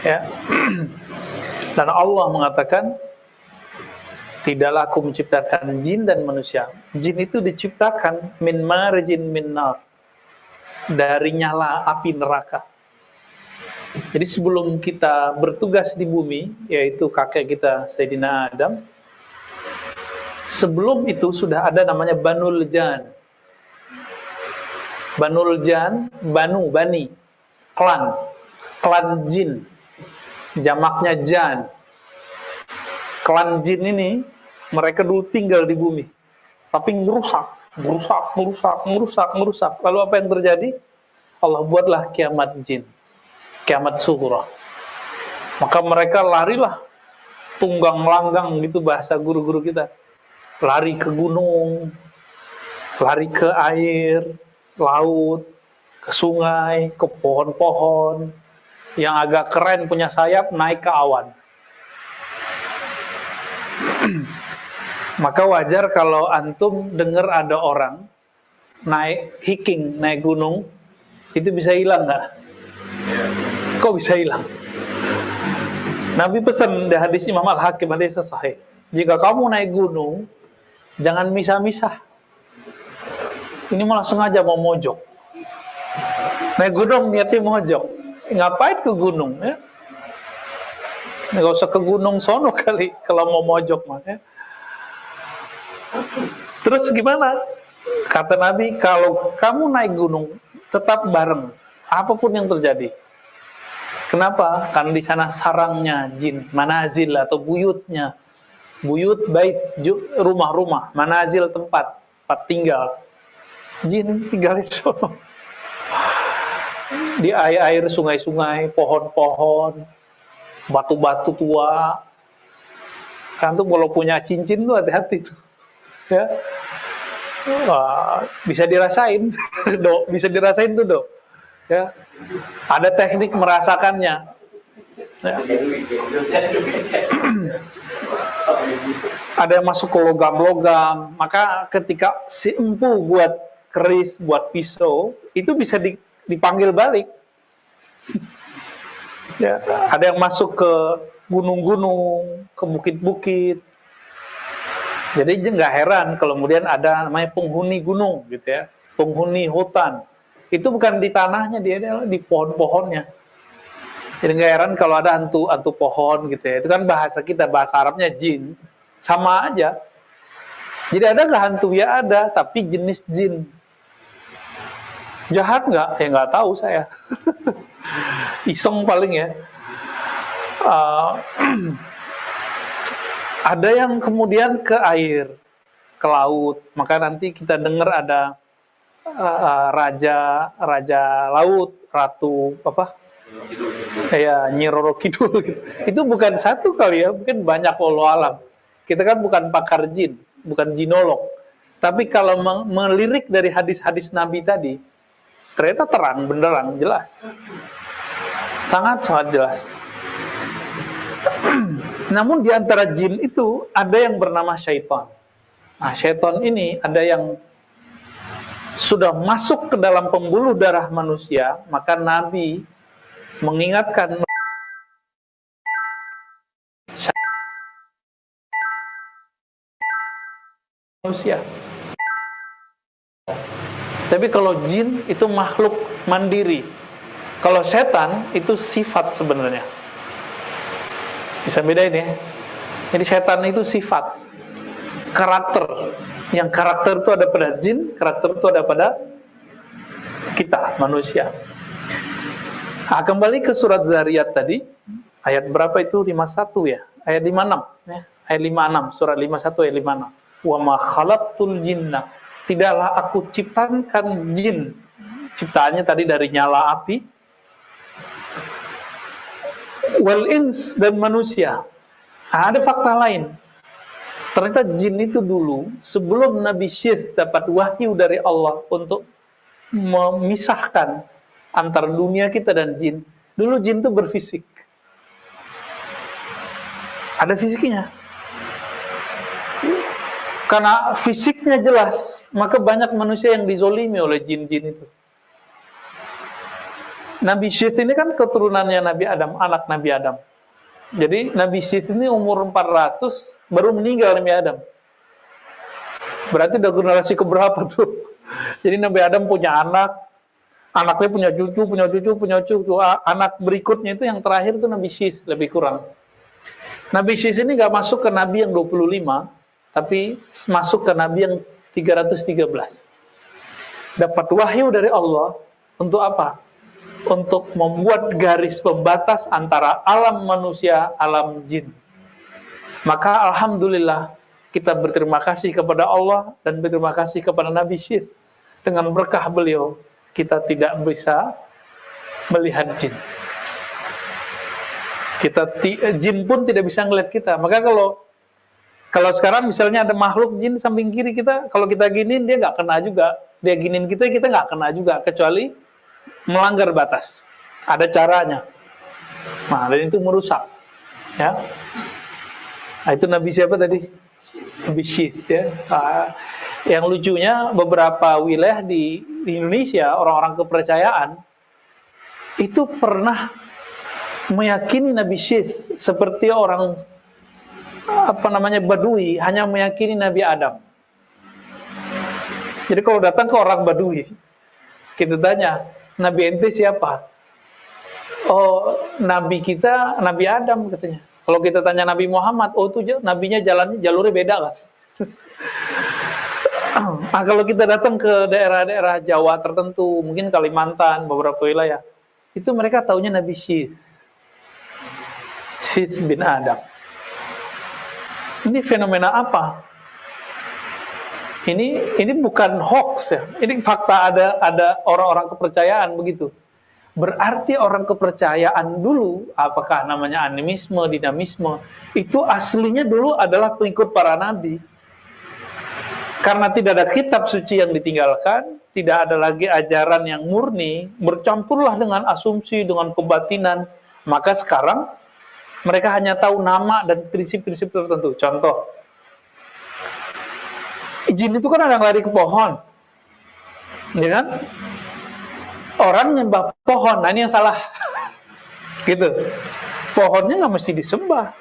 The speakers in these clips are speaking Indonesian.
Ya. Dan Allah mengatakan, tidaklah aku menciptakan jin dan manusia. Jin itu diciptakan min marjin min nar, dari nyala api neraka. Jadi sebelum kita bertugas di bumi, yaitu kakek kita Sayyidina Adam, sebelum itu sudah ada namanya Banul Jan. Banul Jan, Banu, Bani, klan jin, jamaknya Jan. Klan jin ini, mereka dulu tinggal di bumi, tapi merusak. Lalu apa yang terjadi? Allah buatlah kiamat jin, kiamat sughra. Maka mereka larilah tunggang langgang, gitu bahasa guru-guru kita. Lari ke gunung, lari ke air, laut, ke sungai, ke pohon-pohon. Yang agak keren punya sayap, naik ke awan. Maka wajar kalau antum dengar ada orang naik hiking, naik gunung, itu bisa hilang nggak? Kok bisa hilang? Nabi pesan di hadis Imam Al-Hakim, hadis sahih, jika kamu naik gunung, jangan misah-misah. Ini malah sengaja mau mojok. Naik gunung niatnya mojok. Ngapain ke gunung? Ya? Nggak usah ke gunung sono kali kalau mau mojok mah. Ya? Terus gimana? Kata Nabi, kalau kamu naik gunung, tetap bareng, apapun yang terjadi. Kenapa? Karena di sana sarangnya jin, manazil atau buyutnya. Buyut, bait, rumah-rumah, manazil, tempat tinggal. Jin tinggal di sana. Di air-air, sungai-sungai, pohon-pohon, batu-batu tua. Kan tuh kalau punya cincin tuh hati-hati tuh. Ya. Wah, bisa dirasain, Dok. Bisa dirasain tuh, Dok. Ya. Ada teknik merasakannya. Ya. Ada yang masuk ke logam-logam. Maka ketika si empu buat keris, buat pisau, itu bisa dipanggil balik. Ya. Ada yang masuk ke gunung-gunung, ke bukit-bukit. Jadi nggak heran kalau kemudian ada namanya penghuni gunung, gitu ya, penghuni hutan. Itu bukan di tanahnya, dia di pohon-pohonnya. Jadi nggak heran kalau ada hantu pohon, gitu ya. Itu kan bahasa kita, bahasa Arabnya jin, sama aja. Jadi ada nggak hantu? Ya ada, tapi jenis jin. Jahat nggak? Ya nggak tahu saya. Iseng paling ya. Ada yang kemudian ke air, ke laut. Maka nanti kita dengar ada raja laut, ratu apa? Ya, Nyi Roro Kidul. Itu bukan satu kali ya, mungkin banyak wallahu alam. Kita kan bukan pakar jin, bukan jinolog. Tapi kalau melirik dari hadis-hadis Nabi tadi, ternyata terang benderang, jelas. Sangat jelas. Namun di antara jin itu ada yang bernama syaitan. Nah, syaitan ini ada yang sudah masuk ke dalam pembuluh darah manusia, maka Nabi mengingatkan manusia. Tapi kalau jin itu makhluk mandiri. Kalau setan itu sifat sebenarnya. Bisa bedain ya. Jadi setan itu sifat, karakter. Yang karakter itu ada pada jin, karakter itu ada pada kita, manusia. Nah, kembali ke surat Zariyat tadi, ayat berapa itu? 51 ya? Ayat 56 ya. Ayat 56, surat 51 ayat 56. Wa ma khalaqtul jinna. Tidaklah aku ciptakan jin. Ciptaannya tadi dari nyala api. Wal ins, dan manusia. Nah, ada fakta lain. Ternyata jin itu dulu, sebelum Nabi Syith dapat wahyu dari Allah untuk memisahkan antara dunia kita dan jin, dulu jin itu berfisik. Ada fisiknya. Karena fisiknya jelas, maka banyak manusia yang dizolimi oleh jin-jin itu. Nabi Syith ini kan keturunannya Nabi Adam, anak Nabi Adam. Jadi Nabi Syith ini umur 400 baru meninggal Nabi Adam. Berarti udah generasi keberapa tuh? Jadi Nabi Adam punya anak, anaknya punya cucu, anak berikutnya itu yang terakhir itu Nabi Syith, lebih kurang. Nabi Syith ini gak masuk ke Nabi yang 25, tapi masuk ke Nabi yang 313. Dapat wahyu dari Allah untuk apa? Untuk membuat garis pembatas antara alam manusia, alam jin. Maka alhamdulillah kita berterima kasih kepada Allah dan berterima kasih kepada Nabi Syith. Dengan berkah beliau, kita tidak bisa melihat jin. Jin pun tidak bisa ngelihat kita. Maka kalau sekarang misalnya ada makhluk jin samping kiri kita, kalau kita giniin dia nggak kena juga. Dia giniin kita nggak kena juga, kecuali melanggar batas. Ada caranya. Nah, dan itu merusak. Ya. Nah, itu Nabi siapa tadi? Nabi Syith, ya. Yang lucunya beberapa wilayah di Indonesia, orang-orang kepercayaan itu pernah meyakini Nabi Syith seperti orang Badui hanya meyakini Nabi Adam. Jadi kalau datang ke orang Badui, kita tanya, Nabi ente siapa? Oh, Nabi kita Nabi Adam katanya. Kalau kita tanya Nabi Muhammad, oh itu nabinya jalurnya beda lah. Nah, kalau kita datang ke daerah-daerah Jawa tertentu, mungkin Kalimantan, beberapa wilayah, itu mereka taunya Nabi Syith. Syith bin Adam. Ini fenomena apa? Ini bukan hoax ya. Ini fakta, ada orang-orang kepercayaan begitu. Berarti orang kepercayaan dulu, apakah namanya animisme, dinamisme, itu aslinya dulu adalah pengikut para nabi. Karena tidak ada kitab suci yang ditinggalkan, tidak ada lagi ajaran yang murni, bercampurlah dengan asumsi, dengan kebatinan. Maka sekarang mereka hanya tahu nama dan prinsip-prinsip tertentu. Contoh, jin itu kan ada yang lari ke pohon, ya kan? Orang nyembah pohon, nah ini yang salah. Gitu. Pohonnya nggak mesti disembah.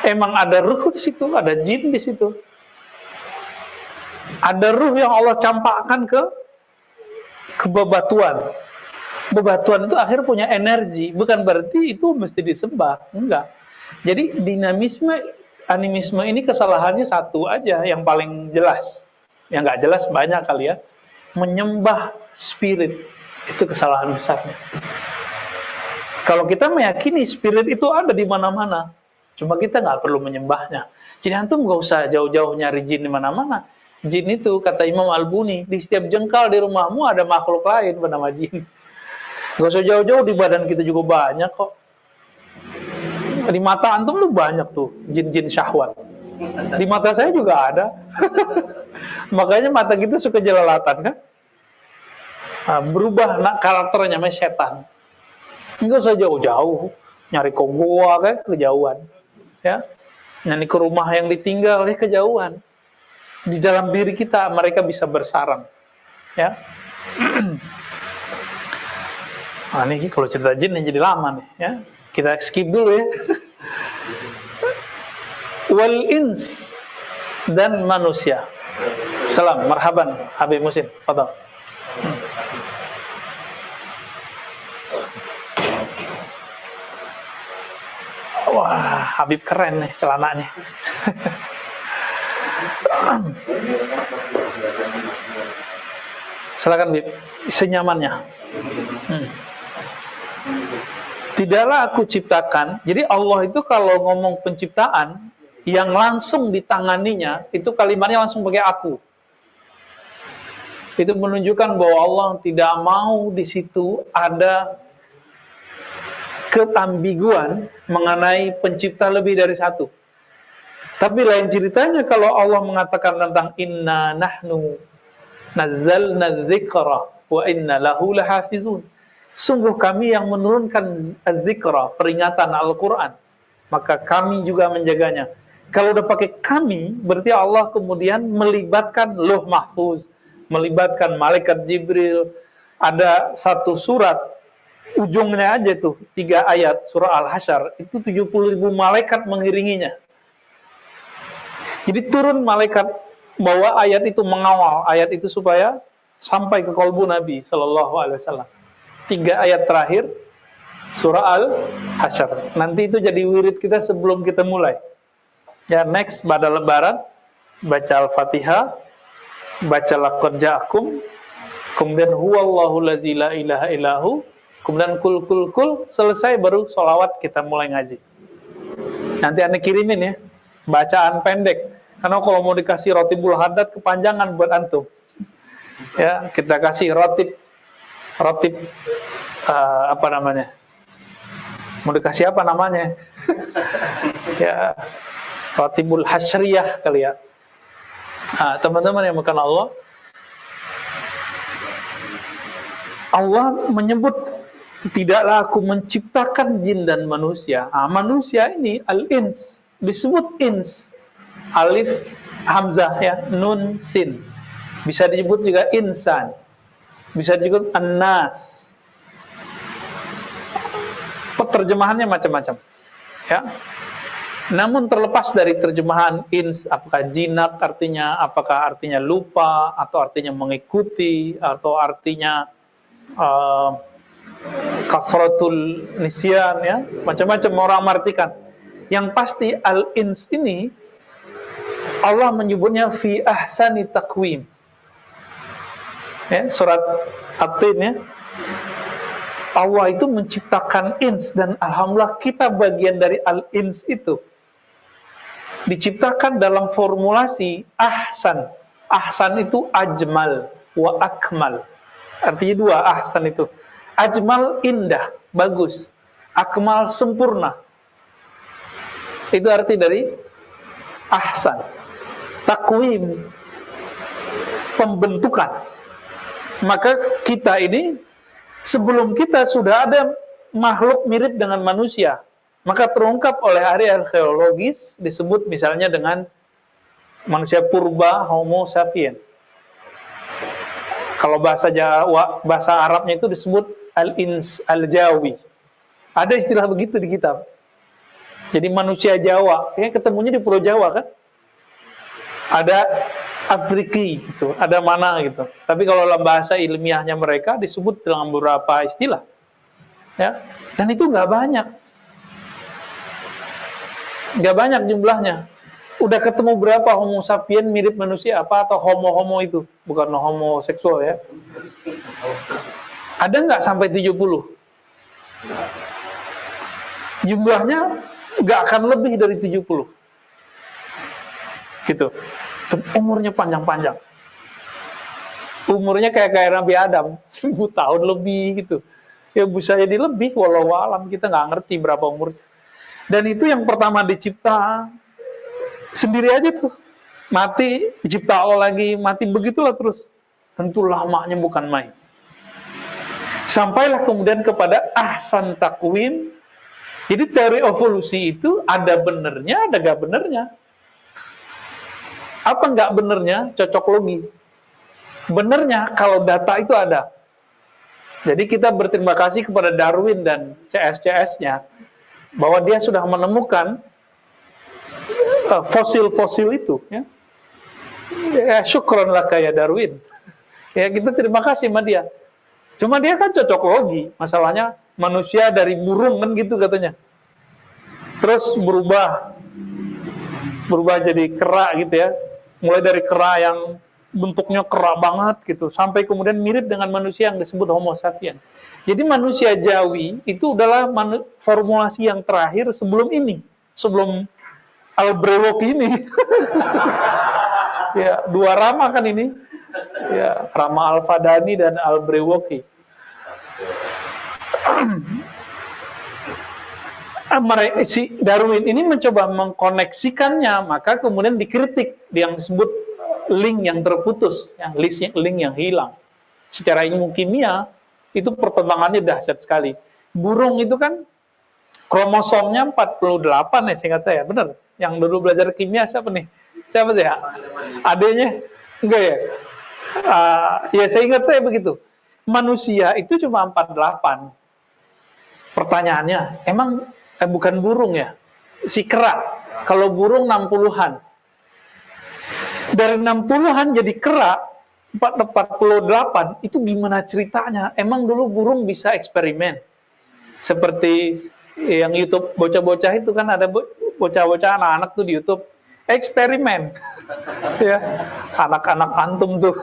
Emang ada ruh di situ, ada jin di situ. Ada ruh yang Allah campakkan ke bebatuan. Bebatuan itu akhirnya punya energi, bukan berarti itu mesti disembah, enggak. Jadi dinamisme, animisme ini kesalahannya satu aja yang paling jelas. Yang nggak jelas banyak kali ya. Menyembah spirit. Itu kesalahan besarnya. Kalau kita meyakini spirit itu ada di mana-mana, cuma kita nggak perlu menyembahnya. Jadi antum nggak usah jauh-jauh nyari jin di mana-mana. Jin itu, kata Imam Al-Buni, di setiap jengkal di rumahmu ada makhluk lain bernama jin. Nggak usah jauh-jauh, di badan kita juga banyak kok. Di mata antum tuh banyak tuh jin-jin syahwat. Di mata saya juga ada. Makanya mata kita suka jelalatan kan. Nah, berubah karakternya namanya setan. Enggak usah jauh-jauh nyari ke goa kan kejauhan, ya. Nyari ke rumah yang ditinggal kejauhan. Di dalam diri kita mereka bisa bersarang, ya. Nah, ini kalau cerita jin jadi lama nih, ya. Kita skip dulu ya. Wal ins dan manusia. Salam, marhaban Habib Musin. Fadhal. Wah, Habib keren nih celananya. Silakan Habib, senyamannya. Tidaklah aku ciptakan. Jadi Allah itu kalau ngomong penciptaan, yang langsung ditanganinya, itu kalimatnya langsung pakai aku. Itu menunjukkan bahwa Allah tidak mau di situ ada keambiguan mengenai pencipta lebih dari satu. Tapi lain ceritanya kalau Allah mengatakan tentang inna nahnu nazzalna dzikra wa inna lahu lahafizun. Sungguh kami yang menurunkan az-zikra, peringatan Al-Quran, maka kami juga menjaganya. Kalau udah pakai kami, berarti Allah kemudian melibatkan Lauh Mahfuz, melibatkan Malaikat Jibril. Ada satu surat ujungnya aja tuh 3 ayat surah Al-Hasyr itu 70.000 malaikat mengiringinya. Jadi turun malaikat bawa ayat itu, mengawal ayat itu supaya sampai ke kolbu Nabi Shallallahu Alaihi Wasallam. 3 ayat terakhir surah Al-Hasyr. Nanti itu jadi wirid kita sebelum kita mulai. Ya, next pada Lebaran baca Al-Fatihah, baca laqad ja'akum, kemudian huwallahu lazi la ilaha illahu, kemudian kul, selesai baru sholawat kita mulai ngaji. Nanti Anda kirimin ya, bacaan pendek. Karena kalau mau dikasih rotibul haddad kepanjangan buat antum. Ya, kita kasih rotib apa namanya? Mau dikasih apa namanya? Ya, rotibul hasyriyah kali ya. Teman-teman yang bukan Allah, Allah menyebut, tidaklah aku menciptakan jin dan manusia. Manusia ini al-ins, disebut ins, alif hamzah ya, nun sin. Bisa disebut juga insan, bisa disebut an-nas. Terjemahannya macam-macam ya. Namun terlepas dari terjemahan ins, apakah jinak artinya, apakah artinya lupa, atau artinya mengikuti, atau artinya kasratul nisyan ya, macam-macam orang mengartikan. Yang pasti al-ins ini Allah menyebutnya fi ahsani taqwim. Ya, surat At-Tin ya. Allah itu menciptakan ins, dan alhamdulillah kita bagian dari al-ins itu. Diciptakan dalam formulasi ahsan. Ahsan itu ajmal wa akmal. Artinya 2 ahsan itu. Ajmal indah, bagus. Akmal sempurna. Itu arti dari ahsan. Takwim, pembentukan. Maka kita ini, sebelum kita sudah ada makhluk mirip dengan manusia. Maka terungkap oleh ahli arkeologis, disebut misalnya dengan manusia purba, Homo sapiens. Kalau bahasa Jawa, bahasa Arabnya itu disebut al-ins, al-jawi. Ada istilah begitu di kitab. Jadi manusia Jawa, ya ketemunya di Pulau Jawa kan? Ada Afriki gitu, ada mana gitu. Tapi kalau dalam bahasa ilmiahnya mereka disebut dengan beberapa istilah. Ya. Dan itu nggak banyak. Nggak banyak jumlahnya. Udah ketemu berapa Homo sapien mirip manusia apa, atau homo-homo itu, bukan homo seksual ya. Ada nggak sampai 70? Jumlahnya nggak akan lebih dari 70. Gitu. Umurnya panjang-panjang. Umurnya kayak Nabi Adam, 1000 tahun lebih gitu. Ya bisa jadi lebih, walau alam, kita nggak ngerti berapa umurnya. Dan itu yang pertama dicipta sendiri aja tuh. Mati, dicipta Allah lagi, mati, begitulah terus. Tentu lamanya bukan main. Sampailah kemudian kepada ahsan takwim. Jadi teori evolusi itu ada benernya, ada gak benernya. Apa nggak benernya? Cocok logi. Benernya kalau data itu ada. Jadi kita berterima kasih kepada Darwin dan CS-CS-nya bahwa dia sudah menemukan fosil-fosil itu. Ya, syukron laka ya Darwin. Ya kita terima kasih sama dia. Cuma dia kan cocok logi. Masalahnya manusia dari burung kan gitu katanya. Terus berubah jadi kera gitu ya. Mulai dari kera yang bentuknya kera banget gitu, sampai kemudian mirip dengan manusia yang disebut Homo sapiens. Jadi manusia Jawi itu adalah formulasi yang terakhir sebelum ini, sebelum Al-Brewok ini. Ya, 2 Rama kan ini. Ya, Rama Al-Fadani dan Al-Brewoki. Si Darwin ini mencoba mengkoneksikannya, maka kemudian dikritik yang disebut link yang terputus, link yang hilang. Secara ilmu kimia itu perkembangannya dahsyat sekali. Burung itu kan kromosomnya 48 ya, seingat saya, benar. Yang dulu belajar kimia siapa nih? Siapa sih ya? Adanya? Enggak ya? Ya saya ingat saya begitu. Manusia itu cuma 48. Pertanyaannya, emang bukan burung ya? Si kera. Kalau burung 60-an. Dari 60-an jadi kera 48, itu gimana ceritanya? Emang dulu burung bisa eksperimen? Seperti yang YouTube bocah-bocah itu kan, ada bocah-bocah anak-anak tuh di YouTube eksperimen. Ya, anak-anak antum tuh.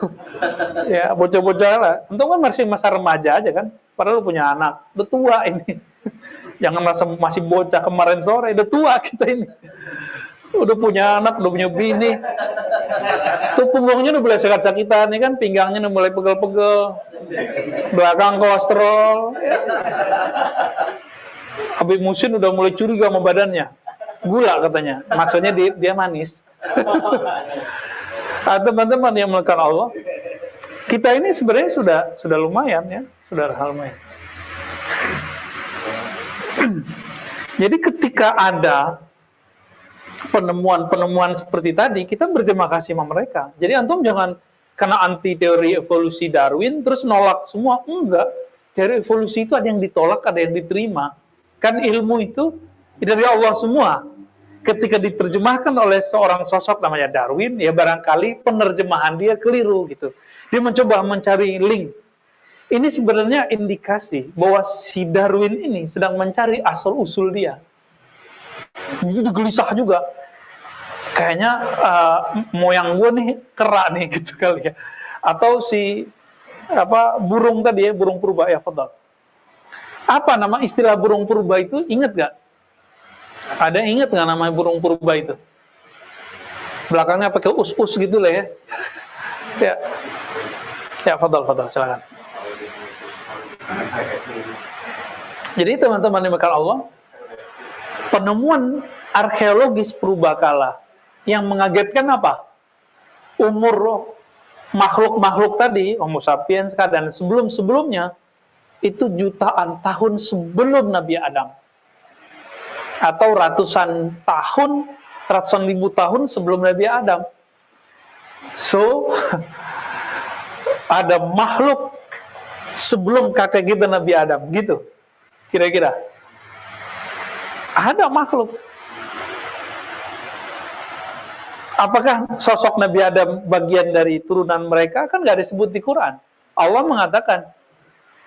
Ya, bocah-bocah lah. Antum kan masih masa remaja aja kan? Padahal lu punya anak, udah tua ini. Jangan merasa masih bocah kemarin sore, udah tua kita ini. Udah punya anak, udah punya bini. Tuh punggungnya udah mulai sakit-sakitan, nih kan, pinggangnya udah mulai pegel-pegel. Belakang kolesterol. Ya. Habib Musin udah mulai curiga sama badannya. Gula katanya. Maksudnya dia manis. Teman-teman yang melakukan Allah, kita ini sebenarnya sudah lumayan ya, sudah lumayan. Jadi ketika ada penemuan-penemuan seperti tadi, kita berterima kasih sama mereka. Jadi antum jangan karena anti teori evolusi Darwin terus nolak semua. Enggak. Teori evolusi itu ada yang ditolak, ada yang diterima. Kan ilmu itu dari Allah semua. Ketika diterjemahkan oleh seorang sosok namanya Darwin, ya barangkali penerjemahan dia keliru gitu. Dia mencoba mencari link. Ini sebenarnya indikasi bahwa si Darwin ini sedang mencari asal-usul dia. Itu gelisah juga. Kayaknya moyang gue nih kera nih gitu kali ya. Atau si burung tadi ya, burung purba ya, fadal. Apa nama istilah burung purba itu? Ingat gak? Ada yang ingat nggak namanya burung purba itu? Belakangnya pakai us-us gitu lah ya. Ya, fadal, silakan. Jadi teman-teman yang bakal Allah, penemuan arkeologis purbakala yang mengagetkan apa? Umur makhluk-makhluk tadi, Homo sapiens dan sebelum-sebelumnya itu jutaan tahun sebelum Nabi Adam. Atau ratusan ribu tahun sebelum Nabi Adam. So, ada makhluk sebelum kakek kita Nabi Adam, gitu. Kira-kira. Ada makhluk. Apakah sosok Nabi Adam bagian dari turunan mereka? Kan nggak disebut di Quran. Allah mengatakan,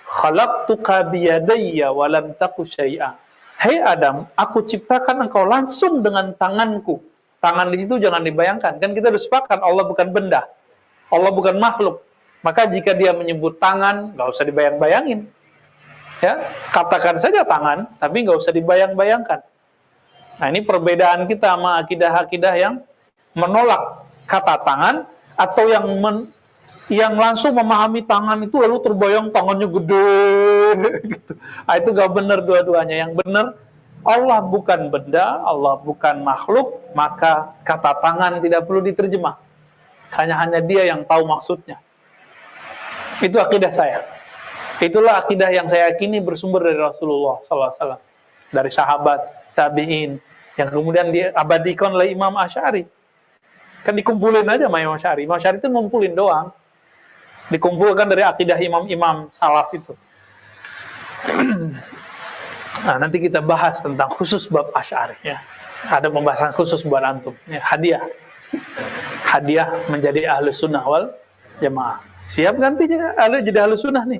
khalaqtuka biyadayya wa lam taku syai'a. Hei Adam, aku ciptakan engkau langsung dengan tanganku. Tangan di situ jangan dibayangkan. Kan kita udah sepakat Allah bukan benda. Allah bukan makhluk. Maka jika dia menyebut tangan, nggak usah dibayang-bayangin. Ya, katakan saja tangan, tapi nggak usah dibayang-bayangkan. Nah, ini perbedaan kita sama akidah-akidah yang menolak kata tangan, atau yang langsung memahami tangan itu lalu terbayang tangannya gede gitu. Nah, itu gak benar dua-duanya. Yang benar, Allah bukan benda, Allah bukan makhluk, maka kata tangan tidak perlu diterjemah. Hanya dia yang tahu maksudnya. Itu akidah saya. Itulah akidah yang saya yakini bersumber dari Rasulullah SAW, dari sahabat, tabi'in, yang kemudian diabadikan oleh Imam Asy'ari. Kan dikumpulin aja sama Imam Asy'ari. Imam Asy'ari itu ngumpulin doang. Dikumpulkan dari akidah imam-imam salaf itu. Nah, nanti kita bahas tentang khusus bab Asy'ari ya. Ada pembahasan khusus buat antum ya, hadiah menjadi ahlus sunnah wal jamaah. Siap nanti jadi ahlus sunnah nih?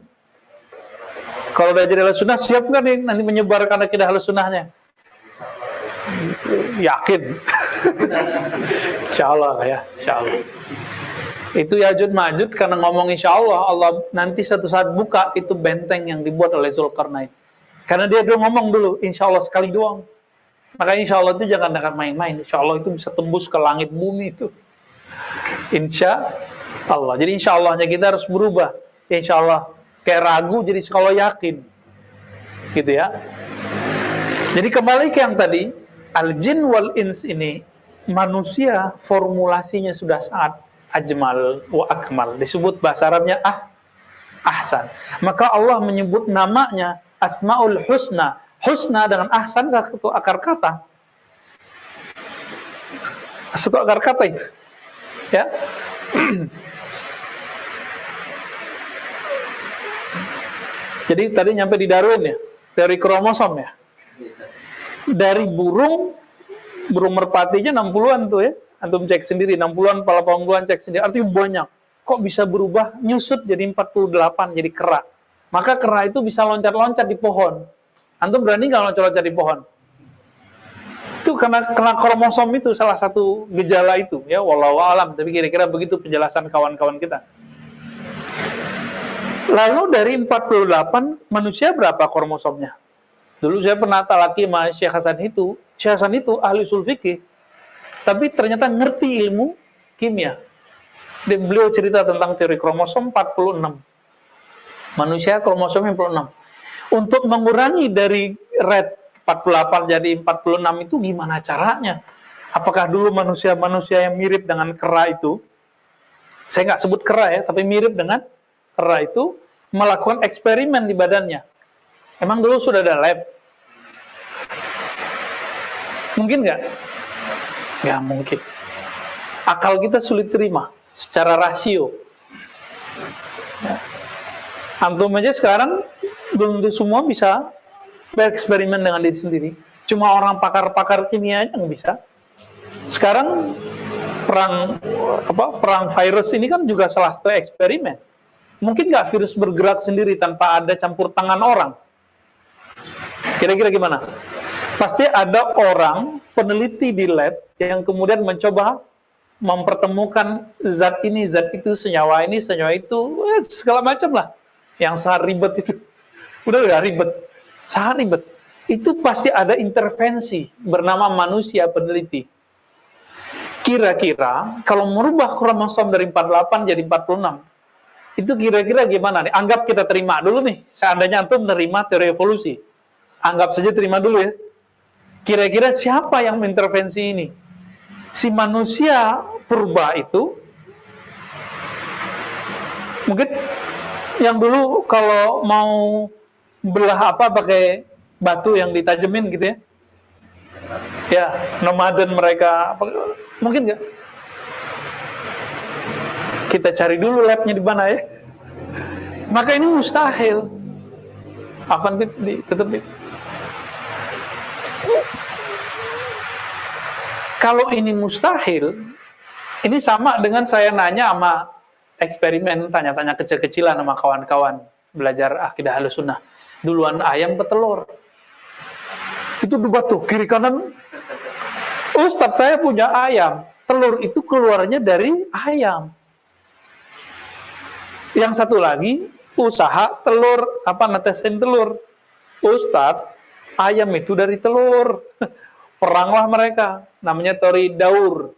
Kalau udah jadi ahlus sunnah, siap nggak nih nanti menyebarkan akidah ahlus sunnahnya? Yakin? Insyaallah ya, insyaallah. Itu Ya'juj Ma'juj karena ngomong insyaallah, Allah nanti satu saat buka itu benteng yang dibuat oleh Zulkarnain. Karena dia dulu ngomong dulu, insyaallah sekali doang. Makanya insyaallah itu jangan main-main. Insyaallah itu bisa tembus ke langit bumi itu. Insya Allah. Jadi insya Allahnya kita harus berubah. Insya Allah kayak ragu jadi kalau yakin. Gitu ya. Jadi kembali ke yang tadi, al-jin wal ins ini, manusia formulasinya sudah sangat ajmal wa akmal. Disebut bahasa Arabnya ahsan. Maka Allah menyebut namanya Asmaul Husna. Husna dengan ahsan satu akar kata. Satu akar kata itu. Ya. Jadi tadi nyampe di Darwin ya. teori kromosom ya. Dari burung merpatinya 60-an tuh ya. Antum cek sendiri, 60-an, 80-an cek sendiri. Artinya banyak. Kok bisa berubah, nyusut jadi 48, jadi kera. Maka kera itu bisa loncat-loncat di pohon. Antum berani nggak loncat-loncat di pohon? Itu karena kromosom itu salah satu gejala itu. Ya, wallahu alam. Tapi kira-kira begitu penjelasan kawan-kawan kita. Lalu dari 48, manusia berapa kromosomnya? Dulu saya pernah talaki sama Syekh Hasan itu. Syekh Hasan itu ahli usul fikih. Tapi ternyata ngerti ilmu kimia. Dan beliau cerita tentang teori kromosom 46. Manusia kromosom 46. Untuk mengurangi dari red 48 jadi 46 itu gimana caranya? Apakah dulu manusia-manusia yang mirip dengan kera itu, saya nggak sebut kera ya, tapi mirip dengan kera itu, melakukan eksperimen di badannya. Emang dulu sudah ada lab? Mungkin nggak? Nggak mungkin. Akal kita sulit terima secara rasio. Antum aja sekarang belum tentu semua bisa bereksperimen dengan diri sendiri. Cuma orang pakar-pakar kimia aja nggak bisa. Sekarang perang virus ini kan juga salah satu eksperimen. Mungkin nggak virus bergerak sendiri tanpa ada campur tangan orang. Kira-kira gimana? Pasti ada orang peneliti di lab yang kemudian mencoba mempertemukan zat ini, zat itu, senyawa ini, senyawa itu, segala macam lah. Yang sangat ribet itu. Udah ribet. Sangat ribet. Itu pasti ada intervensi bernama manusia peneliti. Kira-kira kalau merubah kromosom dari 48 jadi 46, itu kira-kira gimana nih? Anggap kita terima dulu nih, seandainya antum menerima teori evolusi. Anggap saja terima dulu ya. Kira-kira siapa yang mengintervensi ini? Si manusia purba itu, mungkin yang dulu kalau mau belah apa pakai batu yang ditajemin gitu ya. Ya, nomaden mereka, mungkin nggak? Kita cari dulu labnya di mana ya. Maka ini mustahil. Afan tetap itu. Kalau ini mustahil, ini sama dengan saya nanya sama eksperimen, tanya-tanya kecil-kecilan sama kawan-kawan belajar akidah Ahlussunnah. Duluan ayam ke telur. Itu debat tuh, kiri kanan. Ustadz, saya punya ayam. Telur itu keluarnya dari ayam. Yang satu lagi, usaha telur, netesin telur. Ustadz, ayam itu dari telur. Peranglah mereka. Namanya teori Daur.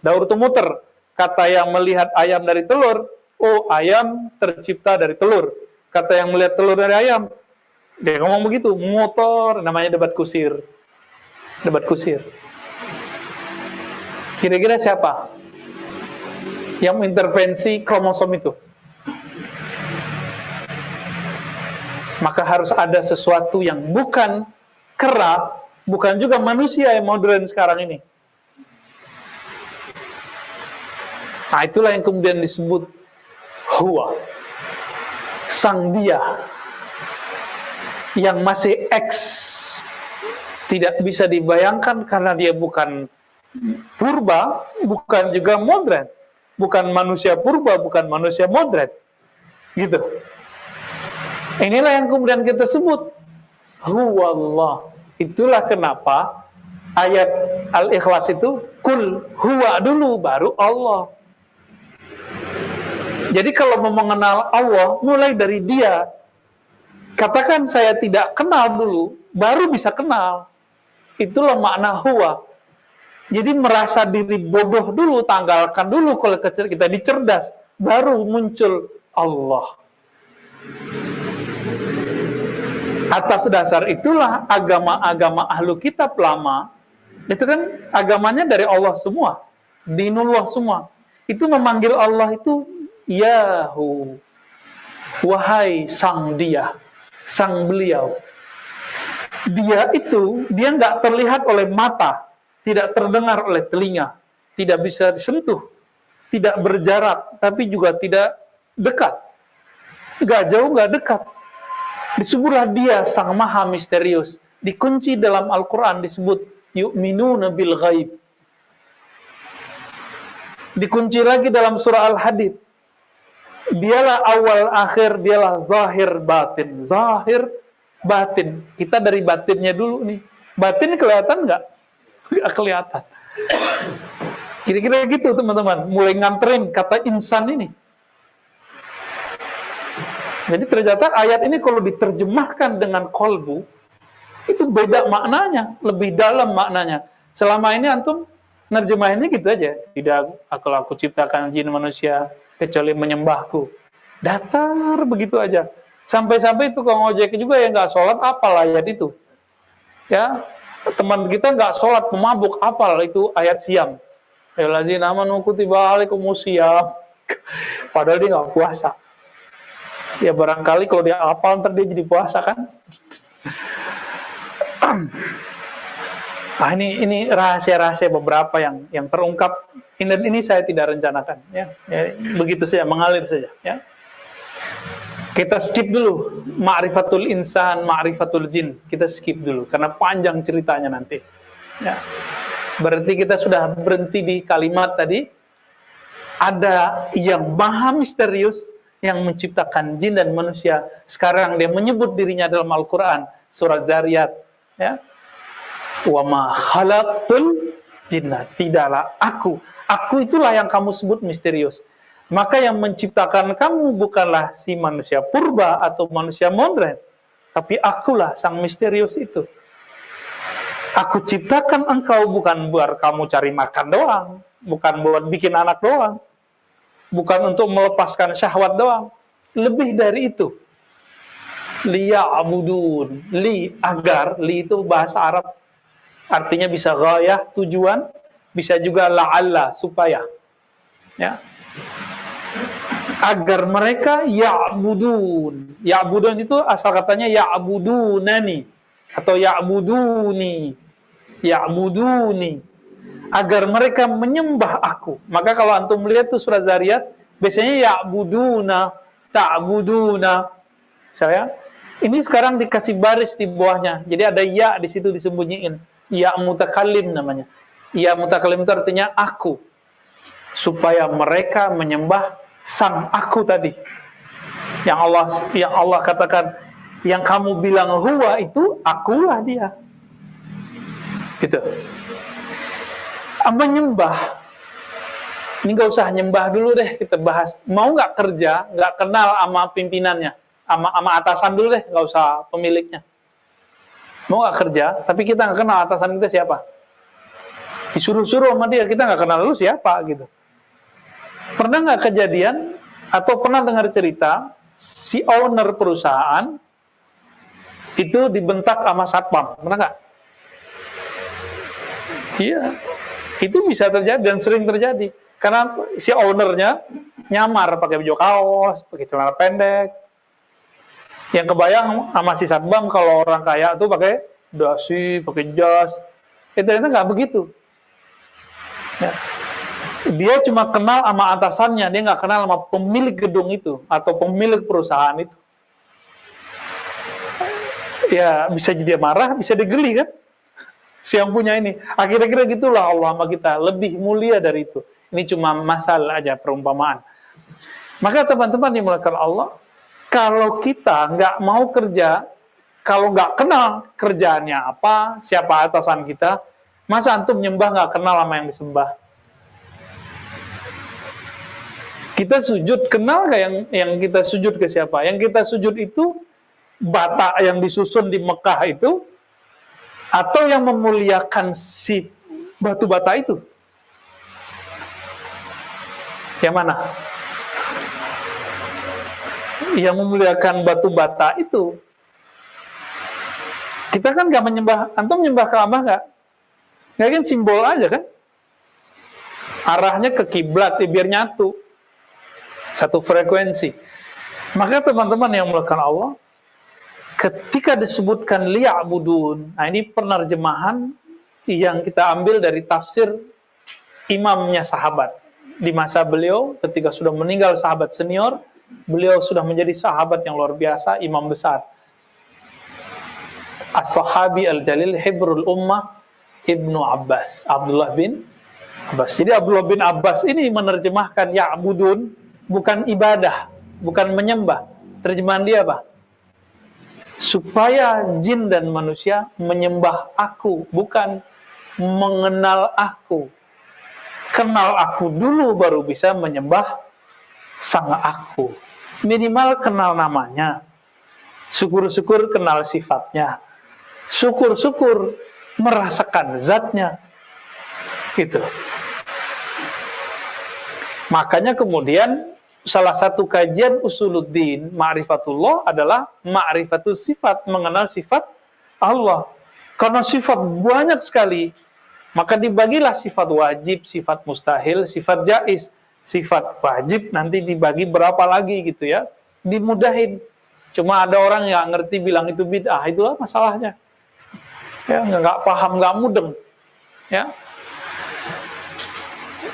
Daur itu muter. Kata yang melihat ayam dari telur, oh ayam tercipta dari telur. Kata yang melihat telur dari ayam, dia ngomong begitu, motor, namanya debat kusir. Debat kusir. Kira-kira siapa yang mengintervensi kromosom itu? Maka harus ada sesuatu yang bukan kera, bukan juga manusia yang modern sekarang ini. Nah, itulah yang kemudian disebut Huwa, sang dia yang masih X, tidak bisa dibayangkan karena dia bukan purba, bukan juga modern, bukan manusia purba, bukan manusia modern, gitu. Inilah yang kemudian kita sebut Huwallah. Itulah kenapa ayat Al-Ikhlas itu kul huwa dulu baru Allah. Jadi kalau mau mengenal Allah, mulai dari dia. Katakan saya tidak kenal dulu, baru bisa kenal. Itulah makna huwa. Jadi merasa diri bodoh dulu, tanggalkan dulu kalau kita dicerdas, baru muncul Allah. Atas dasar itulah agama-agama ahlu kitab lama, itu kan agamanya dari Allah semua, dinullah semua. Itu memanggil Allah itu Yahu, wahai sang dia, sang beliau. Dia itu, dia nggak terlihat oleh mata, tidak terdengar oleh telinga, tidak bisa disentuh, tidak berjarak, tapi juga tidak dekat. Nggak jauh, nggak dekat. Disebutlah dia sang maha misterius. Dikunci dalam Al-Quran disebut yu'minuna bil ghaib. Dikunci lagi dalam surah Al-Hadid. Dialah awal akhir, dialah zahir batin. Zahir batin. Kita dari batinnya dulu nih. Batin kelihatan nggak? Nggak kelihatan. Kira-kira gitu teman-teman. Mulai nganterin kata insan ini. Jadi ternyata ayat ini kalau diterjemahkan dengan kolbu, itu beda maknanya, lebih dalam maknanya. Selama ini antum nerjemahinnya gitu aja. Tidak aku ciptakan jin manusia kecuali menyembahku. Datar begitu aja. Sampai-sampai tukang ojek juga yang nggak sholat apal ayat itu. Ya, teman kita nggak sholat pemabuk apal itu ayat siam. Allazina amanu kutiba alaikumus syiyam. Padahal dia nggak puasa. Ya barangkali kalau dia apal ntar dia jadi puasa kan. Ini rahasia-rahasia beberapa yang terungkap. Ini saya tidak rencanakan ya. Begitu saja, mengalir saja ya. Kita skip dulu ma'rifatul insan, ma'rifatul jin. Kita skip dulu karena panjang ceritanya nanti. Ya. Berarti kita sudah berhenti di kalimat tadi. Ada yang maha misterius yang menciptakan jin dan manusia. Sekarang dia menyebut dirinya dalam Al-Quran. Surat Zariyat. Ya. Wa ma khalaqtul jinna. Tidaklah aku. Aku itulah yang kamu sebut misterius. Maka yang menciptakan kamu bukanlah si manusia purba atau manusia modern. Tapi akulah sang misterius itu. Aku ciptakan engkau bukan buat kamu cari makan doang. Bukan buat bikin anak doang. Bukan untuk melepaskan syahwat doang. Lebih dari itu. Liya'budun. Li, agar. Li itu bahasa Arab. Artinya bisa ghayah, tujuan. Bisa juga la'alla, supaya. Ya. Agar mereka ya'budun. Ya'budun itu asal katanya ya'budunani. Atau ya'buduni. Ya'buduni. Agar mereka menyembah aku. Maka kalau antum melihat tuh surah Zariyat, biasanya ya'buduna, ta'buduna. Saya, ini sekarang dikasih baris di bawahnya. Jadi ada ya di situ disembunyiin. Ya mutakallim namanya. Ya mutakallim itu artinya aku. Supaya mereka menyembah sang aku tadi. Yang Allah katakan, yang kamu bilang huwa itu akulah dia. Gitu. Menyembah. Ini gak usah nyembah dulu deh, kita bahas. Mau gak kerja, gak kenal sama pimpinannya, sama atasan dulu deh, gak usah pemiliknya. Mau gak kerja, tapi kita gak kenal atasan kita siapa. Disuruh-suruh sama dia, kita gak kenal lu siapa gitu. Pernah gak kejadian, atau pernah dengar cerita, si owner perusahaan, itu dibentak sama satpam, pernah gak? Iya, itu bisa terjadi dan sering terjadi. Karena si ownernya nyamar pakai baju kaos, pakai celana pendek. Yang kebayang sama si satpam kalau orang kaya tuh pakai dasi, pakai jas. Ternyata nggak begitu. Ya. Dia cuma kenal sama atasannya, dia nggak kenal sama pemilik gedung itu atau pemilik perusahaan itu. Ya bisa jadi marah, bisa digeli kan? Si yang punya ini. Akhir-akhir gitulah Allah sama kita. Lebih mulia dari itu. Ini cuma masalah aja, perumpamaan. Maka teman-teman dimulakan Allah, kalau kita nggak mau kerja, kalau nggak kenal kerjaannya apa, siapa atasan kita, masa antum nyembah nggak kenal sama yang disembah? Kita sujud, kenal nggak yang kita sujud ke siapa? Yang kita sujud itu, bata yang disusun di Mekah itu, atau yang memuliakan si batu bata itu? Yang mana? Yang memuliakan batu bata itu. Kita kan nggak menyembah, antum menyembah Ka'bah nggak? Nggak kan simbol aja kan? Arahnya ke kiblat, biar nyatu. Satu frekuensi. Maka teman-teman yang melakukan Allah, ketika disebutkan liya'budun, nah ini penerjemahan yang kita ambil dari tafsir imamnya sahabat. Di masa beliau, ketika sudah meninggal sahabat senior, beliau sudah menjadi sahabat yang luar biasa, imam besar. As-sahabi al-jalil hibrul ummah Ibnu Abbas, Abdullah bin Abbas. Jadi Abdullah bin Abbas ini menerjemahkan ya'budun bukan ibadah, bukan menyembah. Terjemahan dia apa? Supaya jin dan manusia menyembah aku, bukan mengenal aku. Kenal aku dulu baru bisa menyembah sang aku. Minimal kenal namanya. Syukur-syukur kenal sifatnya. Syukur-syukur merasakan zatnya. Gitu. Makanya kemudian salah satu kajian usuluddin ma'rifatullah adalah ma'rifatus sifat, mengenal sifat Allah. Karena sifat banyak sekali, maka dibagilah sifat wajib, sifat mustahil, sifat jaiz. Sifat wajib nanti dibagi berapa lagi gitu ya. Dimudahin. Cuma ada orang yang ngerti bilang itu bid'ah, itulah masalahnya. Ya, nggak paham, nggak mudeng. Ya.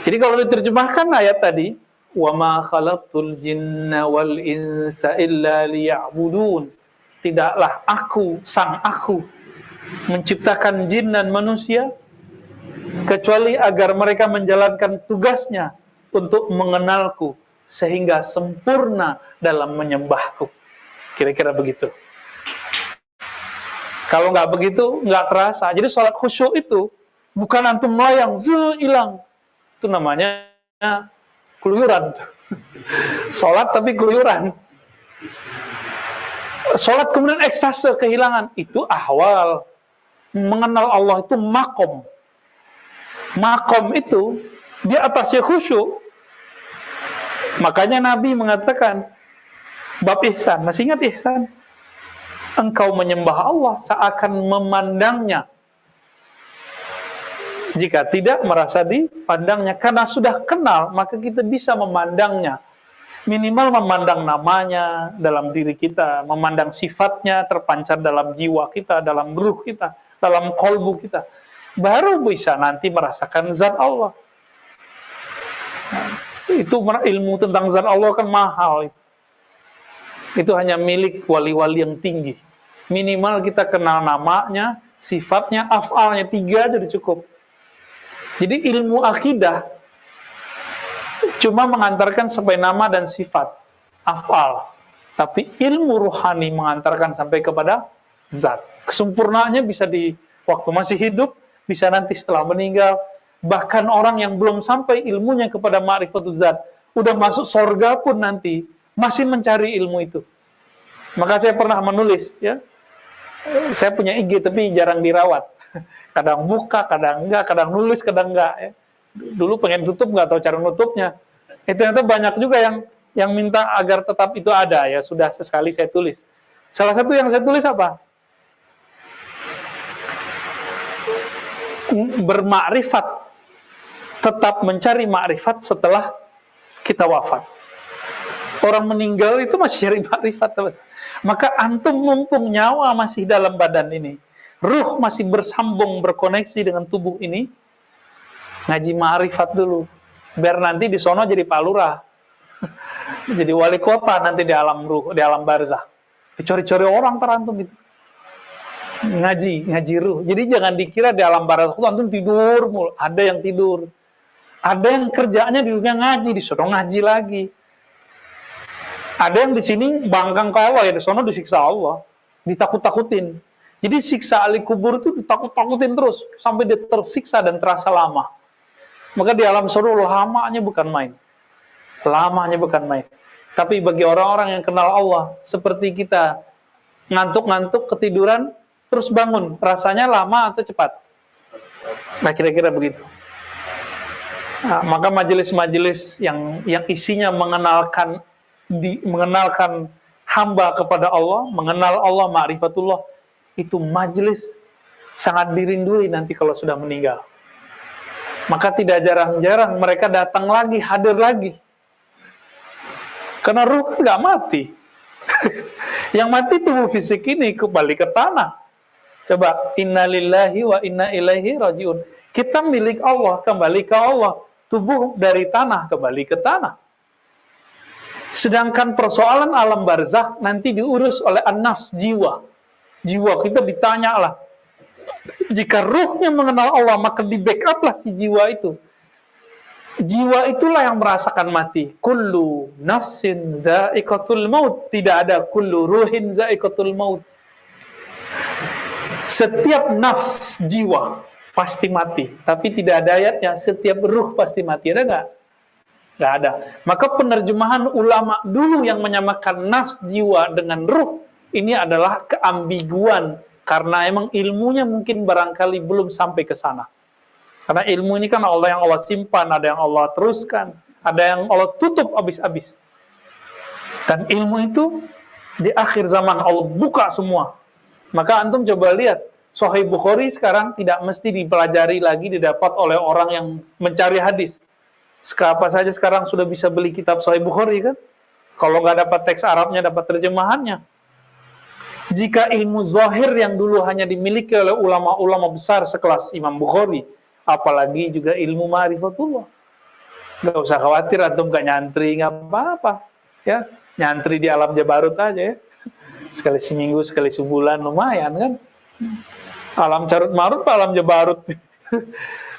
Jadi kalau diterjemahkan ayat tadi, wa ma khalaqtul jinna wal insa illa liya'budun. Tidaklah aku, sang aku, menciptakan jin dan manusia kecuali agar mereka menjalankan tugasnya untuk mengenalku sehingga sempurna dalam menyembahku. Kira-kira begitu. Kalau nggak begitu, nggak terasa. Jadi sholat khusyuk itu bukan antum melayang, hilang. Itu namanya keluyuran. Sholat tapi keluyuran. Sholat kemudian ekstase, kehilangan. Itu ahwal. Mengenal Allah itu makom. Makom itu di atasnya khusyuk. Makanya Nabi mengatakan bab ihsan, masih ingat ihsan? Engkau menyembah Allah seakan memandangnya. Jika tidak merasa dipandangnya, karena sudah kenal, maka kita bisa memandangnya. Minimal memandang namanya dalam diri kita, memandang sifatnya terpancar dalam jiwa kita, dalam ruh kita, dalam kolbu kita. Baru bisa nanti merasakan zat Allah. Itu ilmu tentang zat Allah kan mahal. Itu hanya milik wali-wali yang tinggi. Minimal kita kenal namanya, sifatnya, af'alnya, 3 aja cukup. Jadi ilmu akidah cuma mengantarkan sampai nama dan sifat, af'al. Tapi ilmu ruhani mengantarkan sampai kepada zat. Kesempurnaannya bisa di waktu masih hidup, bisa nanti setelah meninggal. Bahkan orang yang belum sampai ilmunya kepada ma'rifatul zat, udah masuk surga pun nanti masih mencari ilmu itu. Maka saya pernah menulis, ya. Saya punya IG tapi jarang dirawat. Kadang buka, kadang enggak, kadang nulis, kadang enggak. Ya. Dulu pengen tutup, nggak tahu cara nutupnya. Ternyata banyak juga yang minta agar tetap itu ada. Ya sudah sesekali saya tulis. Salah satu yang saya tulis apa? Bermakrifat, tetap mencari makrifat setelah kita wafat. Orang meninggal itu masih cari makrifat. Maka antum mumpung nyawa masih dalam badan ini, ruh masih bersambung, berkoneksi dengan tubuh ini, ngaji makrifat dulu. Biar nanti di sono jadi Pak Lurah. Jadi wali kota nanti di alam ruh, di alam barzah. Dicori-cori orang terantum itu. Ngaji ruh. Jadi jangan dikira di alam barzah itu antum tidur mulu. Ada yang tidur. Ada yang kerjanya di dunia ngaji, di sono ngaji lagi. Ada yang di sini bangkang ke Allah, ya di sono disiksa Allah, ditakut-takutin. Jadi siksa ahli kubur itu ditakut-takutin terus sampai dia tersiksa dan terasa lama. Maka di alam sono lamanya bukan main. Lamanya bukan main. Tapi bagi orang-orang yang kenal Allah, seperti kita ngantuk-ngantuk, ketiduran, terus bangun, rasanya lama atau cepat? Nah, kira-kira begitu. Nah, maka majelis-majelis yang isinya mengenalkan hamba kepada Allah, mengenal Allah, ma'rifatullah, itu majelis sangat dirindui nanti kalau sudah meninggal. Maka tidak jarang-jarang mereka datang lagi, hadir lagi. Karena ruh kan nggak mati. Yang mati tubuh fisik ini kembali ke tanah. Coba, innalillahi wa inna ilaihi rajiun. Kita milik Allah, kembali ke Allah. Tubuh dari tanah, kembali ke tanah. Sedangkan persoalan alam barzakh nanti diurus oleh an-nafs, jiwa. Jiwa kita ditanya lah. Jika ruhnya mengenal Allah, maka di backup lah si jiwa itu. Jiwa itulah yang merasakan mati. Kullu nafsin za'iqatul maut. Tidak ada kullu ruhin za'iqatul maut. Setiap nafs jiwa pasti mati. Tapi tidak ada ayatnya setiap ruh pasti mati. Ada nggak? Nggak ada. Maka penerjemahan ulama dulu yang menyamakan nafs jiwa dengan ruh, ini adalah keambiguan. Karena emang ilmunya mungkin barangkali belum sampai ke sana. Karena ilmu ini kan Allah yang Allah simpan, ada yang Allah teruskan, ada yang Allah tutup habis-habis. Dan ilmu itu di akhir zaman Allah buka semua. Maka antum coba lihat, Sahih Bukhari sekarang tidak mesti dipelajari lagi, didapat oleh orang yang mencari hadis. Siapa saja sekarang sudah bisa beli kitab Sahih Bukhari kan? Kalau nggak dapat teks Arabnya, dapat terjemahannya. Jika ilmu zahir yang dulu hanya dimiliki oleh ulama-ulama besar sekelas Imam Bukhari, apalagi juga ilmu ma'rifatullah. Nggak usah khawatir, antum nggak nyantri, nggak apa-apa. Ya, nyantri di alam Jabarut aja ya. Sekali seminggu, sekali sebulan, lumayan kan. Alam Carut Marut, alam Jabarut.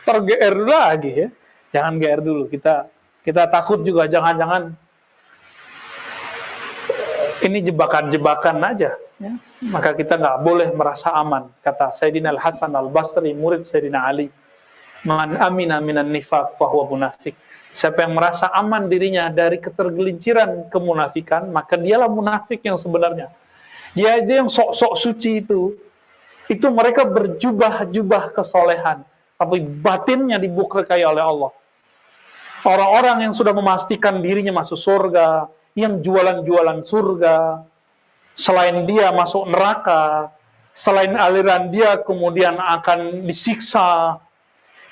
Ter-GR dulu lagi ya. Jangan GR dulu, kita takut juga, jangan-jangan ini jebakan-jebakan aja. Ya. Maka kita nggak boleh merasa aman. Kata Sayyidina Al-Hasan Al-Basri, murid Sayyidina Ali, Man amina minan nifaq fahuwa munafik. Siapa yang merasa aman dirinya dari ketergelinciran kemunafikan, maka dialah munafik yang sebenarnya. Dia yang sok-sok suci itu mereka berjubah-jubah kesolehan, tapi batinnya dibukakai oleh Allah. Orang-orang yang sudah memastikan dirinya masuk surga, yang jualan-jualan surga, selain dia masuk neraka, selain aliran dia kemudian akan disiksa,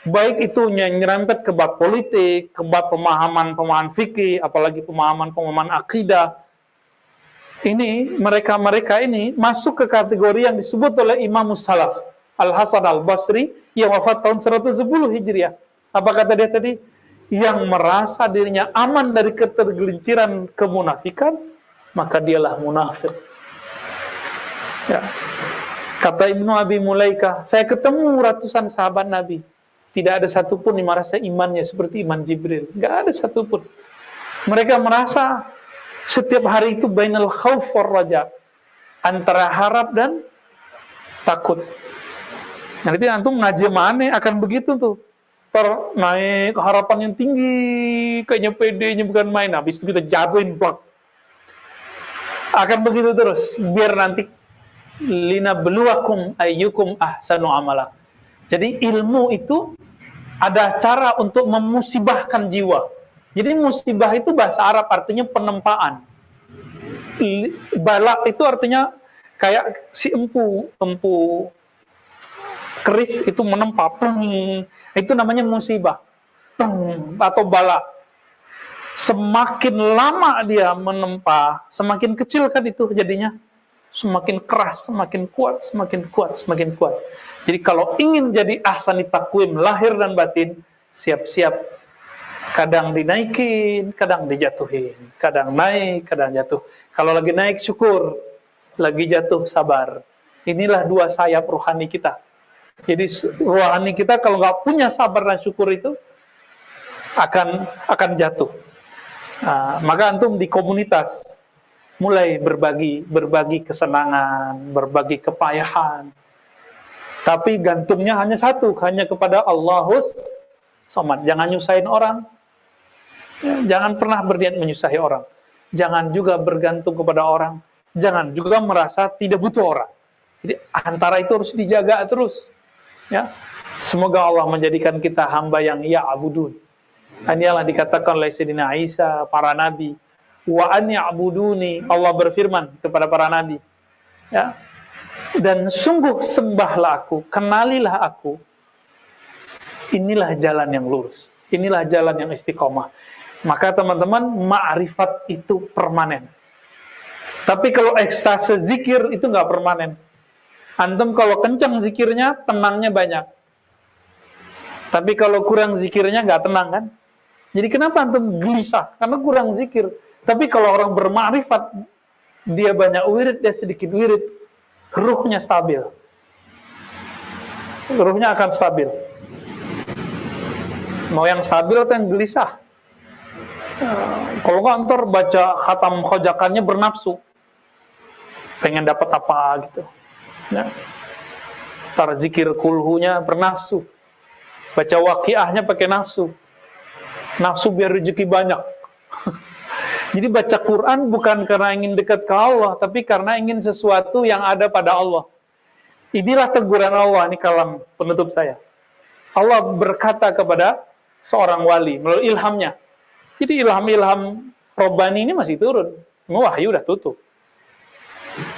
baik itu nyerempet ke bab politik, ke bab pemahaman fikih, apalagi pemahaman akidah. Ini mereka ini masuk ke kategori yang disebut oleh Imam Salaf Al-Hasan Al-Basri yang wafat tahun 110 Hijriah. Apa kata dia tadi? Yang merasa dirinya aman dari ketergelinciran kemunafikan, maka dialah munafik. Ya. Kata Ibnu Abi Mulaikah, saya ketemu ratusan sahabat Nabi, tidak ada satupun yang merasa imannya seperti iman Jibril. Nggak ada satupun. Mereka merasa setiap hari itu bainal khauf war raja, antara harap dan takut. Nah, itu antum ngaji mana akan begitu tuh. Naik harapan yang tinggi, kayaknya PD-nya bukan main, habis itu kita jatuhin plak. Akan begitu terus, biar nanti lina beluakum ayyukum ahsanu amala. Jadi ilmu itu ada cara untuk memusibahkan jiwa. Jadi musibah itu bahasa Arab artinya penempaan. Balak itu artinya kayak si empu keris itu menempa, itu namanya musibah atau bala. Semakin lama dia menempa, semakin kecil kan itu jadinya, semakin keras, semakin kuat, semakin kuat, semakin kuat. Jadi kalau ingin jadi ahsani takwim lahir dan batin, siap-siap. Kadang dinaikin, kadang dijatuhin, kadang naik, kadang jatuh. Kalau lagi naik syukur, lagi jatuh sabar. Inilah dua sayap rohani kita. Jadi rohani kita kalau nggak punya sabar dan syukur itu akan jatuh. Nah, maka antum di komunitas mulai berbagi kesenangan, berbagi kepayahan. Tapi gantungnya hanya satu, hanya kepada Allahus Somad. Jangan nyusahin orang. Jangan pernah berniat menyusahi orang. Jangan juga bergantung kepada orang. Jangan juga merasa tidak butuh orang. Jadi antara itu harus dijaga terus. Ya, semoga Allah menjadikan kita hamba yang ya'budun. Inilah dikatakan oleh Sayyidina Isa, para nabi. Wa an ya'buduni, Allah berfirman kepada para nabi. Ya. Dan sungguh sembahlah aku, kenalilah aku. Inilah jalan yang lurus. Inilah jalan yang istiqomah. Maka teman-teman, ma'rifat itu permanen. Tapi kalau ekstase zikir itu nggak permanen. Antum kalau kencang zikirnya, tenangnya banyak. Tapi kalau kurang zikirnya nggak tenang kan? Jadi kenapa antum gelisah? Karena kurang zikir. Tapi kalau orang bermakrifat, dia banyak wirid, dia sedikit wirid. ruhnya stabil. Ruhnya akan stabil. Mau yang stabil atau yang gelisah? Kalau kantor baca khatam khojakannya bernafsu, pengen dapat apa gitu. Ya. Tar zikir kulhunya bernafsu, baca waqiahnya pakai nafsu. Nafsu biar rezeki banyak. Jadi baca Quran bukan karena ingin dekat ke Allah, tapi karena ingin sesuatu yang ada pada Allah. Inilah teguran Allah, ini kalam penutup saya. Allah berkata kepada seorang wali melalui ilhamnya. Jadi ilham-ilham Robbani ini masih turun. Wahyu udah tutup.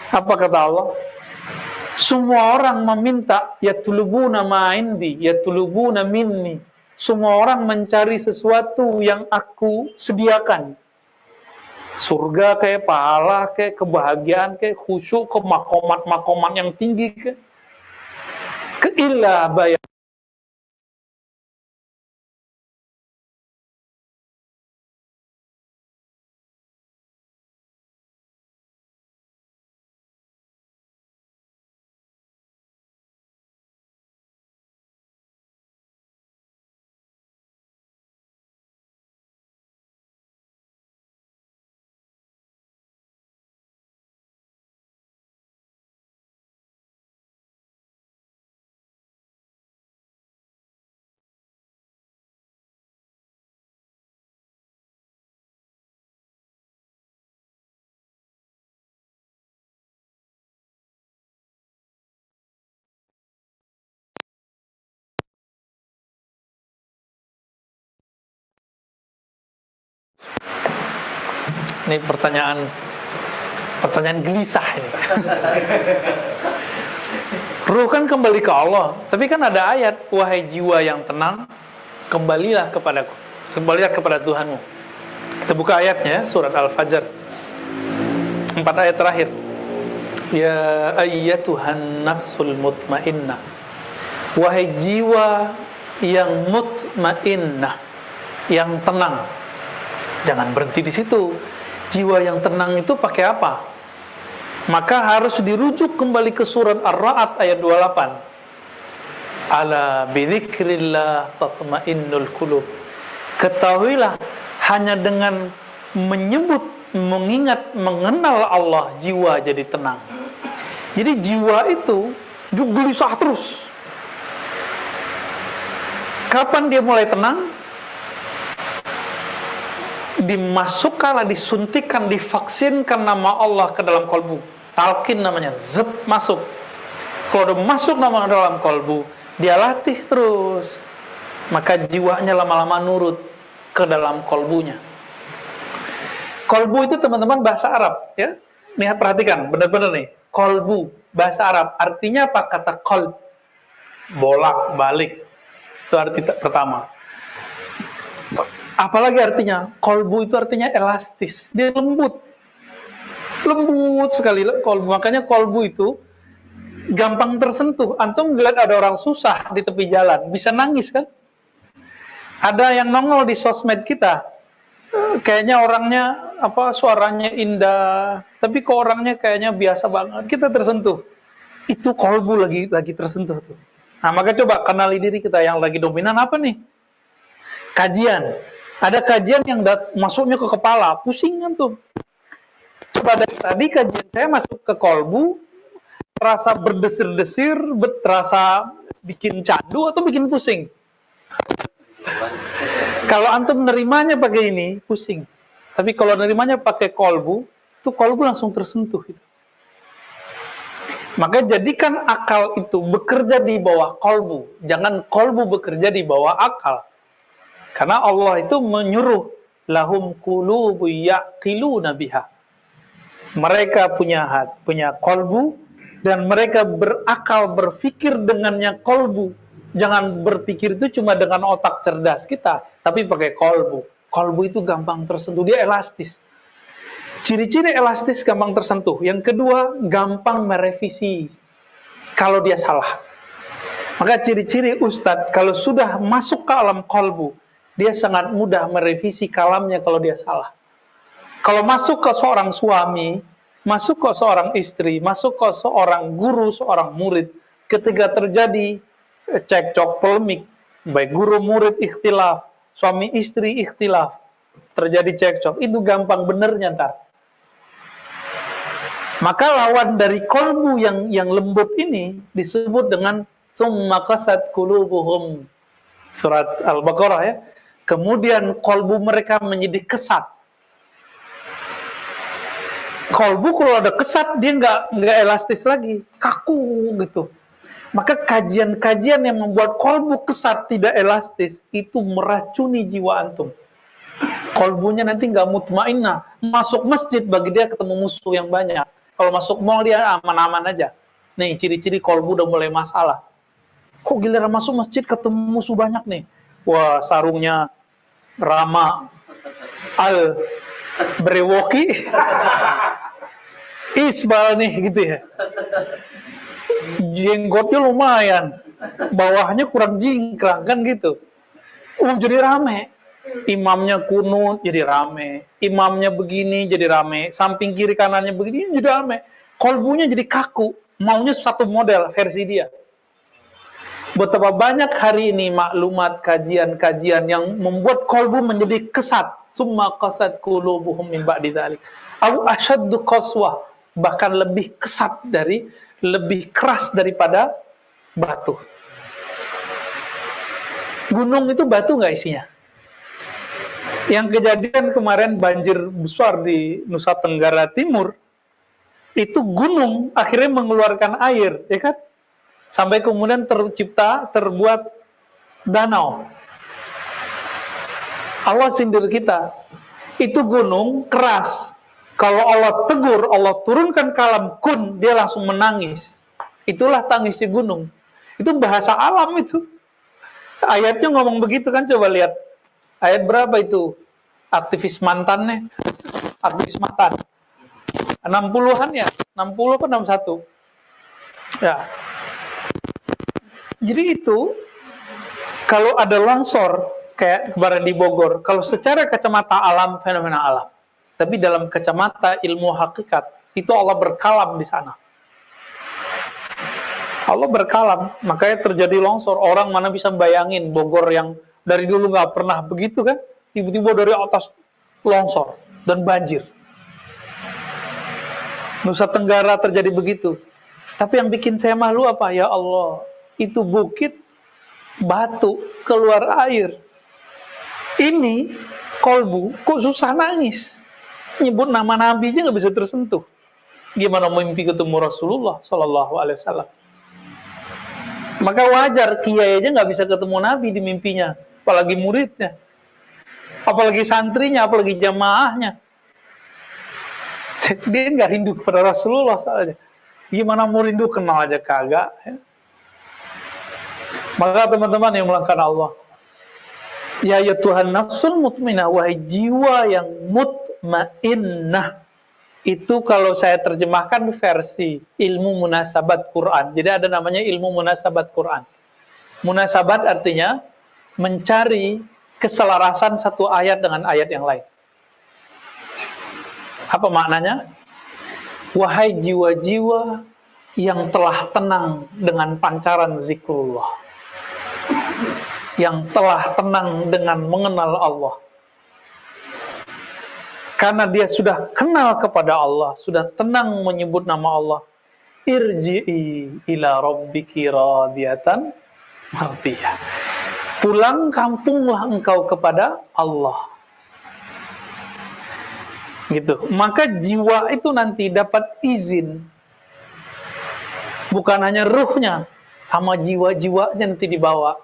Apa kata Allah? Semua orang meminta, yatulubuna ma'indi, yatulubuna minni. Semua orang mencari sesuatu yang aku sediakan. Surga kayak pahala kayak kebahagiaan kayak khusyuk ke makomat yang tinggi ke illa bayar. Ini pertanyaan gelisah ini. Ruh kan kembali ke Allah, tapi kan ada ayat, wahai jiwa yang tenang, kembalilah kepadaku, kembalilah kepada Tuhanmu. Kita buka ayatnya, surat Al-Fajr, 4 ayat terakhir. Ya ayyatuhan nafsul mutmainnah, wahai jiwa yang mutmainnah, yang tenang. Jangan berhenti di situ. Jiwa yang tenang itu pakai apa? Maka harus dirujuk kembali ke surat Ar-Ra'd ayat 28. Ala bidzikrillah tatmainnul qulub. Ketahuilah, hanya dengan menyebut, mengingat, mengenal Allah, jiwa jadi tenang. Jadi jiwa itu gelisah terus. Kapan dia mulai tenang? Dimasukkanlah, disuntikkan, divaksinkan nama Allah ke dalam kolbu. Talqin namanya, zat masuk. Kalau udah masuk nama dalam kolbu, dia latih terus, maka jiwanya lama-lama nurut ke dalam kolbunya. Kolbu itu teman-teman bahasa Arab, ya. Lihat, perhatikan, benar-benar nih. Kolbu bahasa Arab artinya apa? Kata kolb, bolak balik. Itu arti pertama. Apalagi artinya, kolbu itu artinya elastis, dia lembut sekali kolbu. Makanya kolbu itu gampang tersentuh. Antum ngeliat ada orang susah di tepi jalan, bisa nangis kan? Ada yang nongol di sosmed kita, kayaknya orangnya suaranya indah, tapi kok orangnya kayaknya biasa banget, kita tersentuh. Itu kolbu lagi tersentuh tuh. Nah, maka coba kenali diri kita yang lagi dominan apa nih? Kajian. Ada kajian yang masuknya ke kepala, pusing kan tuh. Coba dari tadi kajian saya masuk ke kolbu, terasa berdesir-desir, terasa bikin candu atau bikin pusing. Kalau antum nerimanya pakai ini, pusing. Tapi kalau nerimanya pakai kolbu, tuh kolbu langsung tersentuh. Gitu. Maka jadikan akal itu bekerja di bawah kolbu. Jangan kolbu bekerja di bawah akal. Karena Allah itu menyuruh, lahum qulubu yaqiluna biha. Mereka punya kolbu, dan mereka berakal, berpikir dengannya kolbu. Jangan berpikir itu cuma dengan otak cerdas kita, tapi pakai kolbu. Kolbu itu gampang tersentuh, dia elastis. Ciri-ciri elastis gampang tersentuh. Yang kedua, gampang merevisi kalau dia salah. Maka ciri-ciri ustadz, kalau sudah masuk ke alam kolbu, dia sangat mudah merevisi kalamnya kalau dia salah. Kalau masuk ke seorang suami, Masuk kok seorang istri, masuk kok seorang guru, seorang murid, ketika terjadi cekcok, polemik, baik guru murid ikhtilaf, suami istri ikhtilaf, terjadi cekcok, itu gampang benernya ntar. Maka lawan dari kolbu yang lembut ini disebut dengan summa qasat qulubuhum, surat Al-Baqarah ya. Kemudian kolbu mereka menjadi kesat. Kolbu kalau ada kesat dia nggak elastis lagi, kaku gitu. Maka kajian-kajian yang membuat kolbu kesat tidak elastis itu meracuni jiwa antum. Kolbunya nanti nggak mutmainnah. Masuk masjid bagi dia ketemu musuh yang banyak. Kalau masuk mall dia aman-aman aja. Nih ciri-ciri kolbu udah mulai masalah. Kok giliran masuk masjid ketemu musuh banyak nih? Wah, sarungnya Rama Al Brewoki Isbal nih gitu ya. Jenggotnya lumayan, bawahnya kurang jingkrang kan gitu. Jadi rame. Imamnya kunut jadi rame, imamnya begini jadi rame, samping kiri kanannya begini jadi rame. Kolbunya jadi kaku, maunya satu model versi dia. Betapa banyak hari ini maklumat kajian-kajian yang membuat kolbu menjadi kesat. Summa qasat qulubuhum min ba'di dzalik. Au asyaddu qaswah, bahkan lebih kesat lebih keras daripada batu. Gunung itu batu nggak isinya? Yang kejadian kemarin banjir besar di Nusa Tenggara Timur, itu gunung akhirnya mengeluarkan air, ya kan? Sampai kemudian terbuat danau. Allah sindir kita. Itu gunung keras. Kalau Allah tegur, Allah turunkan kalam kun, dia langsung menangis. Itulah tangisnya gunung. Itu bahasa alam itu. Ayatnya ngomong begitu kan, coba lihat. Ayat berapa itu? Aktivis mantannya. Aktivis mantan. 60-an ya? 60 atau 61? Ya. Jadi itu, kalau ada longsor, kayak kemarin di Bogor, kalau secara kacamata alam, fenomena alam. Tapi dalam kacamata ilmu hakikat, itu Allah berkalam di sana. Allah berkalam, makanya terjadi longsor. Orang mana bisa bayangin Bogor yang dari dulu nggak pernah begitu kan? Tiba-tiba dari atas longsor dan banjir. Nusa Tenggara terjadi begitu. Tapi yang bikin saya malu apa? Ya Allah, itu bukit, batu, keluar air. Ini kolbu, kok susah nangis? Nyebut nama Nabi aja nggak bisa tersentuh. Gimana mimpi ketemu Rasulullah Sallallahu Alaihi Wasallam? Maka wajar kiai aja nggak bisa ketemu Nabi di mimpinya, apalagi muridnya, apalagi santrinya, apalagi jamaahnya. Dia nggak rindu kepada Rasulullah saja. Gimana mau rindu, kenal aja kagak. Ya. Maka teman-teman yang melakukan Allah, ya Tuhan nafsul mutmainah, wahai jiwa yang mutmainnah. Itu kalau saya terjemahkan versi ilmu munasabat Quran. Jadi ada namanya ilmu munasabat Quran. Munasabat artinya mencari keselarasan satu ayat dengan ayat yang lain. Apa maknanya? Wahai jiwa-jiwa yang telah tenang dengan pancaran zikrullah, yang telah tenang dengan mengenal Allah. Karena dia sudah kenal kepada Allah, sudah tenang menyebut nama Allah. Irji'i ila rabbiki radiyatan mardiyah. Pulang kampunglah engkau kepada Allah. Gitu. Maka jiwa itu nanti dapat izin. Bukan hanya ruhnya, sama jiwa-jiwanya nanti dibawa.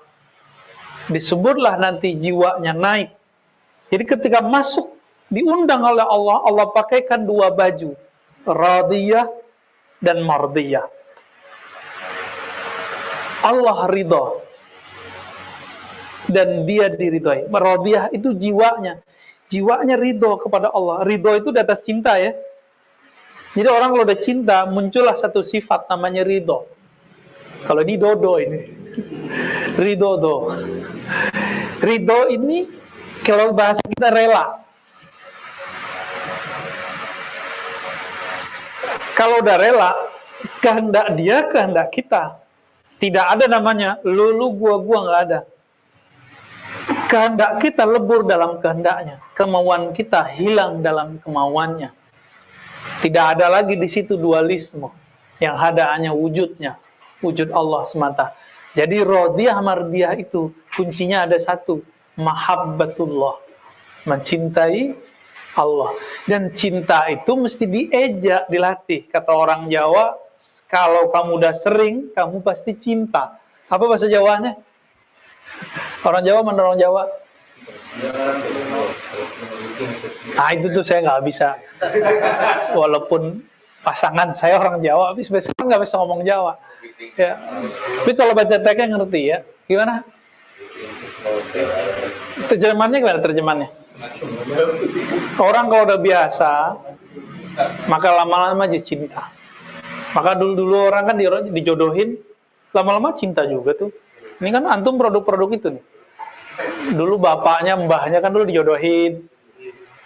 Disebutlah nanti jiwanya naik. Jadi ketika masuk, diundang oleh Allah, Allah pakaikan dua baju, radiyah dan mardiyah. Allah ridha dan dia diridhoi. Radiyah itu jiwanya ridho kepada Allah. Ridho itu di atas cinta ya. Jadi orang kalau udah cinta, muncullah satu sifat namanya ridho. Kalau di dodo ini, ridho. Ridho ini kalau bahasa kita rela. Kalau udah rela, kehendak dia, kehendak kita. Tidak ada namanya lu gua nggak ada. Kehendak kita lebur dalam kehendaknya, kemauan kita hilang dalam kemauannya. Tidak ada lagi di situ dualisme, yang ada hanya wujudnya, wujud Allah semata. Jadi rodiyah mardiyah itu kuncinya ada satu, mahabbatullah, mencintai Allah. Dan cinta itu mesti diejak, dilatih. Kata orang Jawa, kalau kamu udah sering, kamu pasti cinta. Apa bahasa Jawanya? Orang Jawa mana orang Jawa? Ah, itu tuh saya nggak bisa. Walaupun pasangan saya orang Jawa, tapi sebenarnya nggak bisa ngomong Jawa. Ya. Tapi kalau baca teksnya ngerti ya. Gimana? Terjemahannya gimana terjemahannya? Orang kalau udah biasa, maka lama-lama aja cinta. Maka dulu-dulu orang kan dijodohin, lama-lama cinta juga tuh. Ini kan antum produk-produk itu nih. Dulu bapaknya, mbahnya kan dulu dijodohin.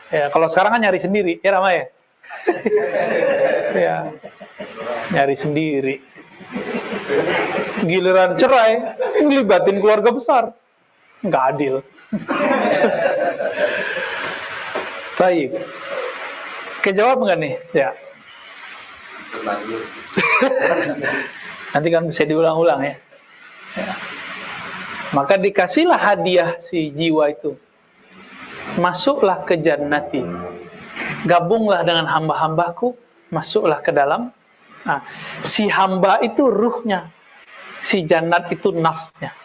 Ya, kalau sekarang kan nyari sendiri, ya Rama ya? Ya, nyari sendiri. Giliran cerai, ngelibatin keluarga besar. Nggak adil. Baik. Kejawab nggak nih? Ya. Nanti kan bisa diulang-ulang ya. Ya. Maka dikasihlah hadiah si jiwa itu. Masuklah ke jannati. Gabunglah dengan hamba-hambaku. Masuklah ke dalam. Nah, si hamba itu ruhnya. Si jannat itu nafsnya.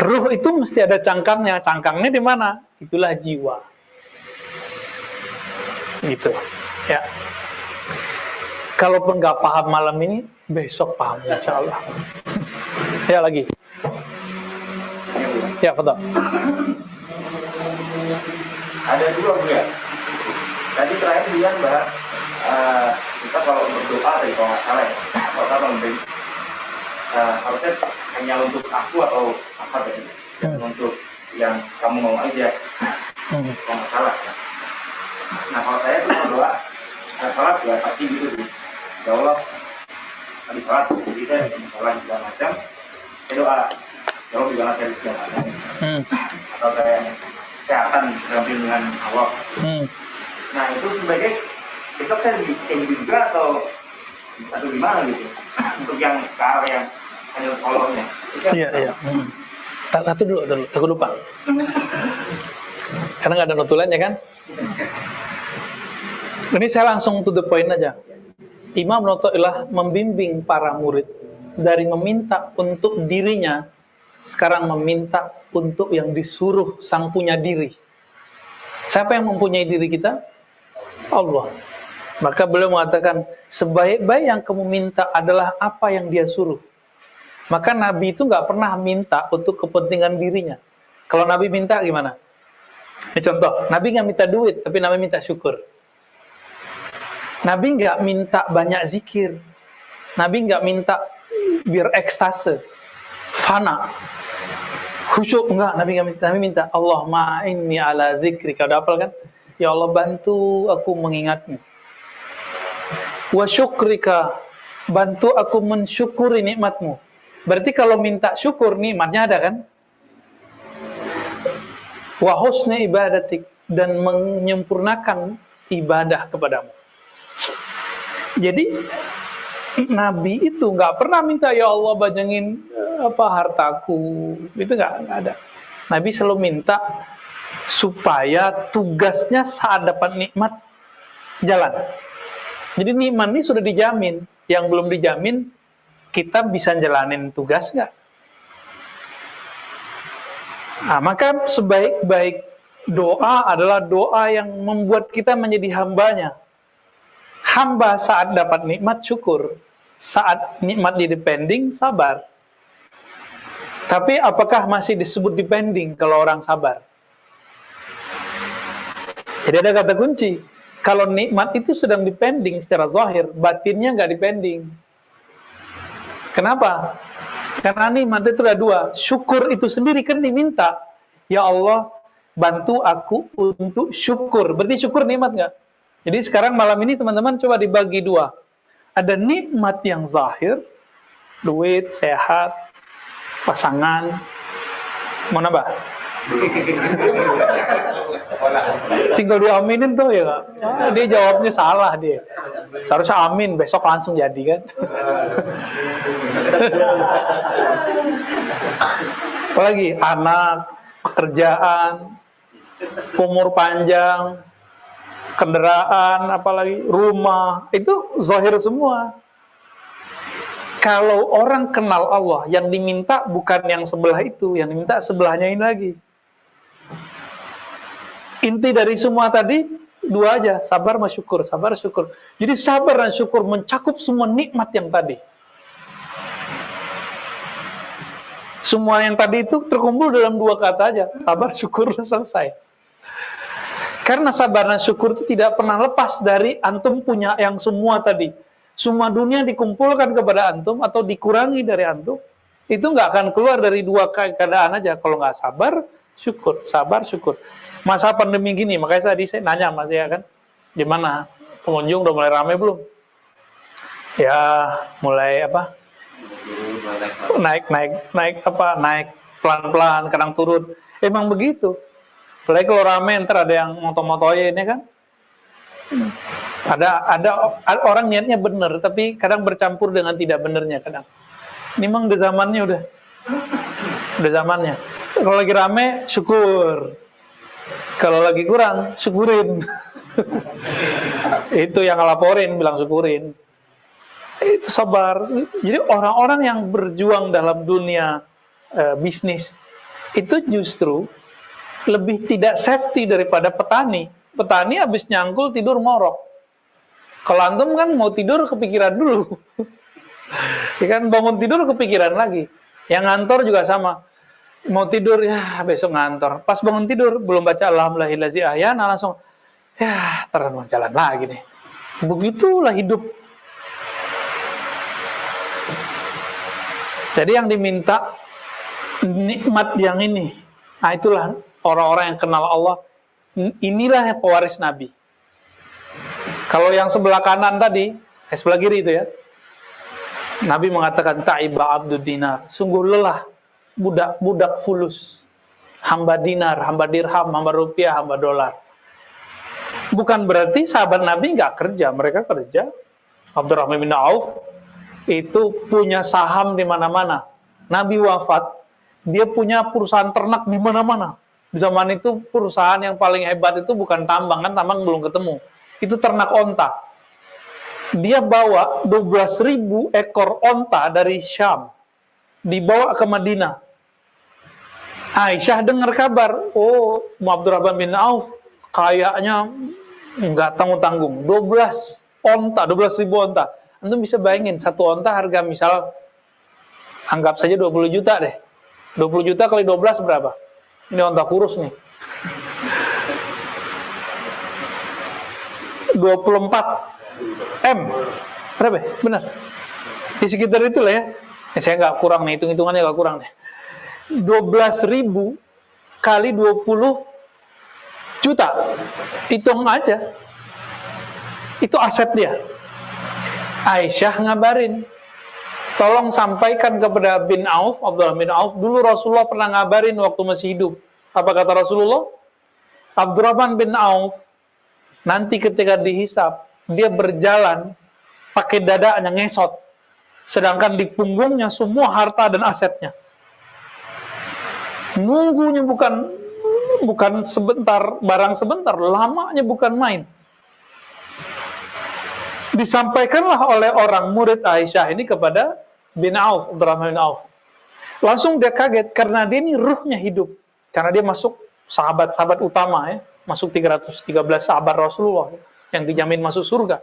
Ruh itu mesti ada cangkangnya. Cangkangnya di mana? Itulah jiwa. Gitu. Ya. Kalaupun nggak paham malam ini, besok paham insya Allah. Ya lagi. Ya, betul. Ada dua Bu ya. Tadi terakhir bilang bahas kita kalau berdoa dari kalau nggak salah ya, kalau harusnya hanya untuk aku atau apa tadi, untuk yang kamu mau aja, kalau nggak salah. Ya. Nah kalau saya tuh berdoa, salat ya pasti gitu sih. Ya Allah, tadi salat, jadi saya salat segala macam, saya doa, ya Allah berikanlah saya rezeki yang ada, atau saya kesehatan damping dengan Allah. Nah itu sebagai besok saya kayak juga atau gimana gitu untuk yang ke arah yang hanya kolomnya. Iya. Satu dulu, takut lupa. Karena nggak ada notulennya kan. Ini saya langsung to the point aja. Imam Notoilah membimbing para murid dari meminta untuk dirinya, sekarang meminta untuk yang disuruh sang punya diri. Siapa yang mempunyai diri kita? Allah. Maka beliau mengatakan, sebaik-baik yang kamu minta adalah apa yang dia suruh. Maka Nabi itu nggak pernah minta untuk kepentingan dirinya. Kalau Nabi minta gimana? Ini contoh, Nabi nggak minta duit, tapi Nabi minta syukur. Nabi nggak minta banyak zikir. Nabi nggak minta biar ekstase, fana, khusyuk, enggak. Nabi nggak minta. Nabi minta, Allahumma inni ala dzikri. Kau hafal kan? Ya Allah, bantu aku mengingatmu. Wa syukrika, bantu aku mensyukuri nikmatmu. Berarti kalau minta syukur, nikmatnya ada kan? Wa husni ibadatik, dan menyempurnakan ibadah kepadamu. Jadi Nabi itu nggak pernah minta ya Allah bajengin hartaku, itu nggak ada. Nabi selalu minta supaya tugasnya saat dapat nikmat jalan. Jadi nikmat ini sudah dijamin, yang belum dijamin kita bisa jalanin tugas nggak? Nah, maka sebaik-baik doa adalah doa yang membuat kita menjadi hambanya. Hamba saat dapat nikmat syukur, saat nikmat dipending sabar. Tapi apakah masih disebut dipending kalau orang sabar? Jadi ada kata kunci. Kalau nikmat itu sedang dipending secara zahir, batinnya nggak dipending. Kenapa? Karena nikmat itu ada dua. Syukur itu sendiri kan diminta. Ya Allah, bantu aku untuk syukur. Berarti syukur nikmat nggak? Jadi sekarang malam ini teman-teman coba dibagi dua. Ada nikmat yang zahir, duit, sehat, pasangan. Mau nambah? Tinggal diaminin tuh ya. Dia jawabnya salah dia. Seharusnya amin, besok langsung jadi kan. Apalagi anak, pekerjaan, umur panjang, kendaraan, apalagi rumah, itu zahir semua. Kalau orang kenal Allah, yang diminta bukan yang sebelah itu, yang diminta sebelahnya ini lagi. Inti dari semua tadi dua aja, sabar sama syukur, sabar syukur. Jadi sabar dan syukur mencakup semua nikmat yang tadi. Semua yang tadi itu terkumpul dalam dua kata aja, sabar syukur selesai. Karena sabar dan syukur itu tidak pernah lepas dari antum punya yang semua tadi. Semua dunia dikumpulkan kepada antum atau dikurangi dari antum, itu nggak akan keluar dari dua keadaan aja. Kalau nggak sabar, syukur, sabar, syukur. Masa pandemi gini, makanya tadi saya nanya mas ya kan, gimana pengunjung udah mulai rame belum? Ya mulai apa? Naik pelan-pelan, kadang turun. Emang begitu. Apalagi kalau rame ntar ada yang moto-motoin ya kan. Ada orang niatnya benar, tapi kadang bercampur dengan tidak benernya kadang. Ini memang udah zamannya udah zamannya. Kalau lagi rame syukur, kalau lagi kurang syukurin. Itu yang ngelaporin bilang syukurin. Itu sabar. Jadi orang-orang yang berjuang dalam dunia bisnis itu justru lebih tidak safety daripada petani. Petani habis nyangkul tidur ngorok. Kalau antum kan mau tidur kepikiran dulu. Ya kan bangun tidur kepikiran lagi. Yang ngantor juga sama. Mau tidur ya besok ngantor. Pas bangun tidur belum baca alhamdulillahillazi ahyana langsung ya terus jalan lagi nih. Begitulah hidup. Jadi yang diminta nikmat yang ini. Nah itulah orang-orang yang kenal Allah. Inilah yang pewaris Nabi. Kalau yang sebelah kanan tadi, sebelah kiri itu ya. Nabi mengatakan ta'iba abdud dinar. Sungguh lelah budak fulus. Hamba dinar, hamba dirham, hamba rupiah, hamba dolar. Bukan berarti sahabat Nabi nggak kerja, mereka kerja. Abdurrahman bin Auf itu punya saham di mana-mana. Nabi wafat, dia punya perusahaan ternak di mana-mana. Di zaman itu perusahaan yang paling hebat itu bukan tambang, kan tambang belum ketemu. Itu ternak onta. Dia bawa 12.000 ekor onta dari Syam. Dibawa ke Madinah. Aisyah dengar kabar, oh Abdurrahman bin Auf kayaknya nggak tanggung-tanggung. 12.000 onta. Antum bisa bayangin, satu onta harga misal, anggap saja 20 juta deh. 20 juta kali 12 berapa? Ini onta kurus nih. 24 M. Berapa? Benar. Di sekitar itulah ya. Saya nggak kurang nih, hitung-hitungannya nggak kurang nih. 12.000 kali 20 juta. Hitung aja. Itu aset dia. Aisyah ngabarin. Tolong sampaikan kepada bin Auf, Abdullah bin Auf. Dulu Rasulullah pernah ngabarin waktu masih hidup. Apa kata Rasulullah? Abdurrahman bin Auf nanti ketika dihisap, dia berjalan pakai dadanya ngesot. Sedangkan di punggungnya semua harta dan asetnya. Nunggunya bukan sebentar, barang sebentar, lamanya bukan main. Disampaikanlah oleh orang murid Aisyah ini kepada bin Auf, Abdurrahman bin Auf. Langsung dia kaget karena dia ini ruhnya hidup. Karena dia masuk sahabat-sahabat utama ya. Masuk 313 sahabat Rasulullah yang dijamin masuk surga.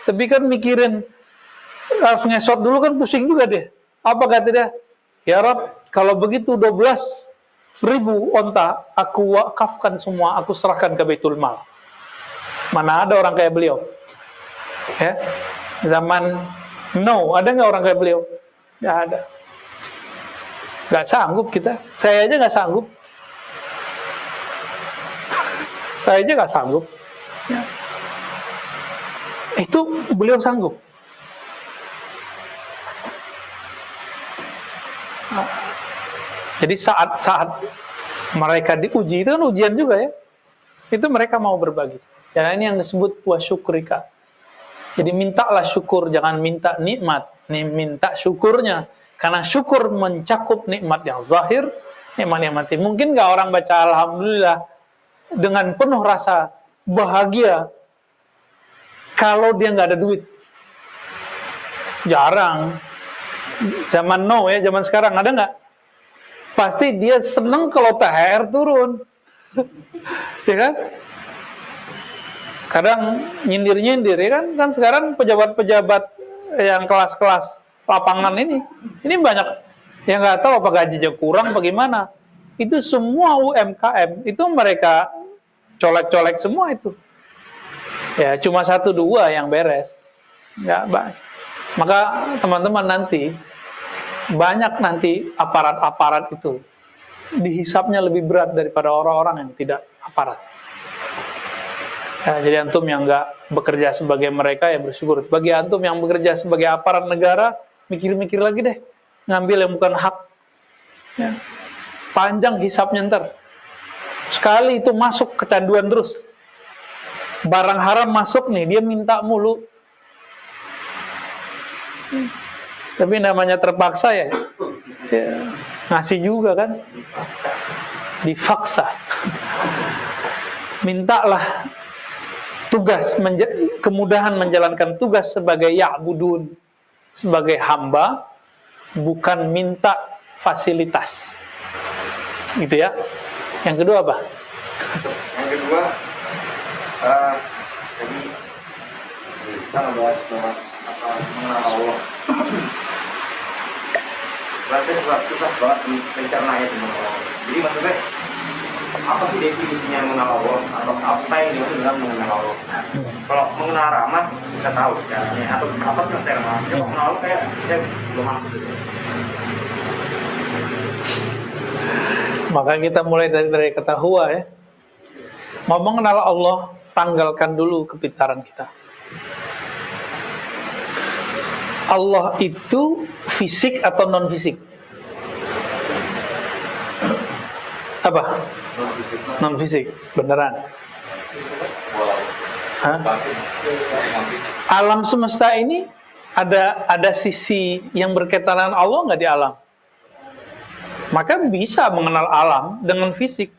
Tapi kan mikirin harus ngesot dulu kan pusing juga deh. Apa kata dia? Ya Rab, kalau begitu 12.000 onta aku wakafkan semua, aku serahkan ke Baitul Mal. Mana ada orang kayak beliau? Ya, zaman ada nggak orang kayak beliau? Nggak ada. Nggak sanggup kita. Saya aja nggak sanggup. Saya aja nggak sanggup. Ya. Itu beliau sanggup. Jadi saat mereka diuji, itu kan ujian juga ya. Itu mereka mau berbagi. Dan ini yang disebut wa syukrika. Jadi mintalah syukur, jangan minta nikmat. Minta syukurnya. Karena syukur mencakup nikmat yang zahir, nikmat yang mati. Mungkin nggak orang baca alhamdulillah dengan penuh rasa bahagia kalau dia nggak ada duit? Jarang. Zaman now ya, zaman sekarang ada nggak? Pasti dia seneng kalau THR turun. Ya kan? Kadang nyindir-nyindir ya kan sekarang pejabat-pejabat yang kelas-kelas lapangan ini banyak yang nggak tahu apa gajinya kurang bagaimana. Itu semua UMKM, itu mereka colek-colek semua itu. Ya, cuma 1-2 yang beres. Nggak baik. Maka teman-teman nanti banyak nanti aparat-aparat itu dihisapnya lebih berat daripada orang-orang yang tidak aparat. Ya, jadi antum yang nggak bekerja sebagai mereka ya bersyukur. Bagi antum yang bekerja sebagai aparat negara, mikir-mikir lagi deh, ngambil yang bukan hak. Ya. Panjang hisapnya ntar. Sekali itu masuk kecanduan terus. Barang haram masuk nih, dia minta mulu. Tapi namanya terpaksa ya, ngasih juga kan. Dipaksa. Mintalah tugas, kemudahan menjalankan tugas sebagai ya'budun, sebagai hamba, bukan minta fasilitas. Gitu ya. Yang kedua apa? Yang kedua, jadi kita ngebahas mengenal Allah. Saya susah banget mencerna itu mengenal Allah. Jadi maksudnya apa sih definisinya mengenal Allah atau apa yang dimaksud dengan mengenal Allah? Kalau mengenal rahmat kita tahu caranya, atau apa sih maksudnya rahmat? Kalau mengenal Allah kayak saya belum masuk gitu. Maka kita mulai dari kata huwa ya. Mau mengenal Allah, tanggalkan dulu kepintaran kita. Allah itu fisik atau non fisik? Apa? Non fisik, beneran? Hah? Alam semesta ini ada sisi yang berkaitan dengan Allah nggak di alam? Maka bisa mengenal alam dengan fisik.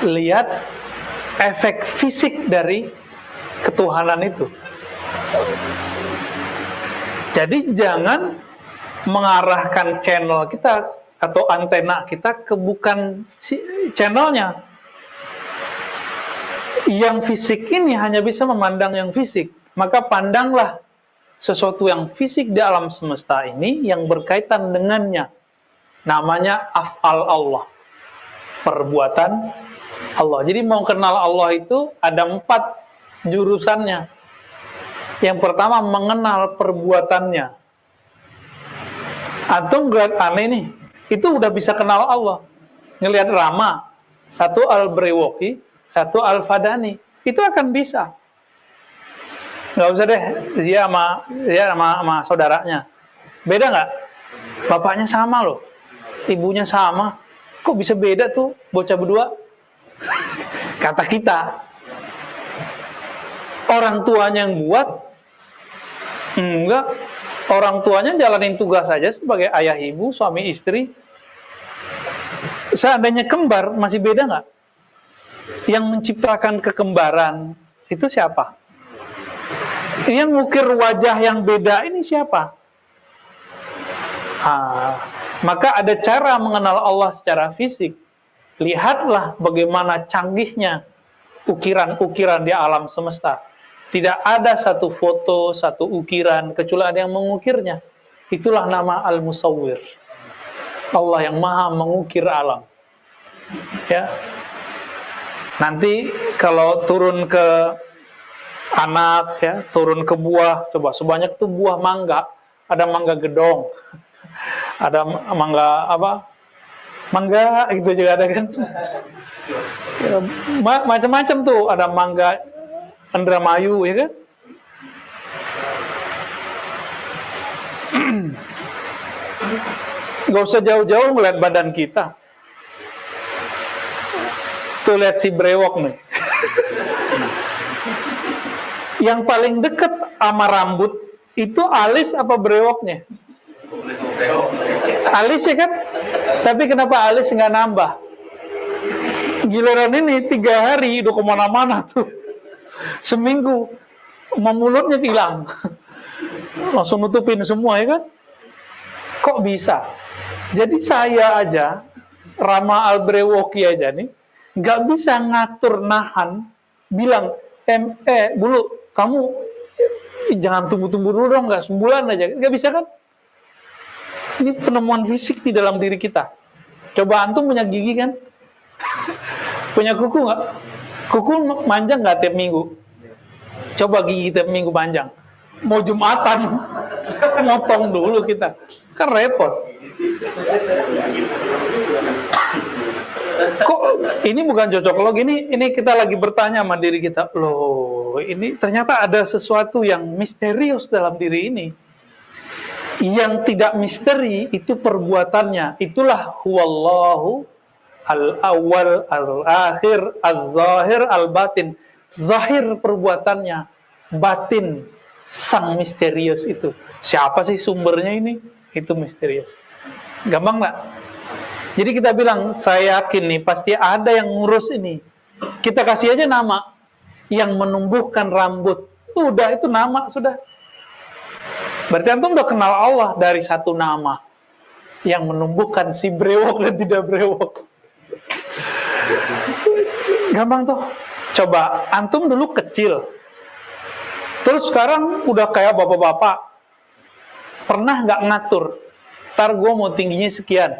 Lihat efek fisik dari ketuhanan itu. Jadi jangan mengarahkan channel kita atau antena kita ke bukan channelnya. Yang fisik ini hanya bisa memandang yang fisik. Maka pandanglah sesuatu yang fisik di alam semesta ini yang berkaitan dengannya. Namanya af'al Allah, perbuatan Allah. Jadi mau kenal Allah itu ada 4 jurusannya. Yang pertama mengenal perbuatannya. Antum ngeliat aneh nih, itu udah bisa kenal Allah. Ngelihat Rama, 1 Al-Brewoki, 1 Al-Fadani, itu akan bisa. Nggak usah deh Zia sama saudaranya. Beda nggak? Bapaknya sama loh, ibunya sama. Kok bisa beda tuh bocah berdua? Kata kita. Orang tuanya yang buat? Enggak. Orang tuanya jalanin tugas saja sebagai ayah ibu, suami istri. Seandainya kembar, masih beda nggak? Yang menciptakan kekembaran itu siapa? Yang ngukir wajah yang beda ini siapa? Maka ada cara mengenal Allah secara fisik. Lihatlah bagaimana canggihnya ukiran-ukiran di alam semesta. Tidak ada satu foto, satu ukiran, kecuali ada yang mengukirnya. Itulah nama Al-Musawwir. Allah yang maha mengukir alam. Ya. Nanti kalau turun ke anak, ya, turun ke buah, coba sebanyak itu buah mangga. Ada mangga gedong, ada mangga apa? Mangga gitu juga ada kan. Ya, macam-macam tuh, ada mangga Indramayu, ya kan? Gak usah jauh-jauh ngeliat badan kita. Tuh lihat si brewok nih. Yang paling deket sama rambut itu alis apa brewoknya? Alis, ya kan? Tapi kenapa alis nggak nambah? Giliran ini 3 hari udah kemana-mana tuh. Seminggu mulutnya hilang. Langsung nutupin semua, ya kan? Kok bisa? Jadi saya aja, Rama Al-Brewoki aja nih, nggak bisa ngatur nahan, bilang, dulu kamu jangan tumbuh-tumbuh dulu dong, nggak sebulan aja, nggak bisa kan? Ini penemuan fisik di dalam diri kita. Coba antum punya gigi kan? Punya kuku nggak? Kuku manjang nggak tiap minggu? Coba gigi tiap minggu panjang. Mau Jumatan, motong dulu kita. Kan repot. Kok ini bukan cocok ini kita lagi bertanya sama diri kita, loh ini ternyata ada sesuatu yang misterius dalam diri ini. Yang tidak misteri itu perbuatannya. Itulah huwallahu al-awwal al-akhir az-zahir al-batin. Zahir perbuatannya, batin sang misterius itu. Siapa sih sumbernya ini? Itu misterius. Gampang nggak? Jadi kita bilang, saya yakin nih pasti ada yang ngurus ini. Kita kasih aja nama, yang menumbuhkan rambut. Udah, itu nama sudah. Berarti antum udah kenal Allah dari satu nama, yang menumbuhkan si brewok dan tidak brewok. Gampang tuh. Coba antum dulu kecil, terus sekarang udah kayak bapak-bapak. Pernah nggak ngatur? Ntar gue mau tingginya sekian,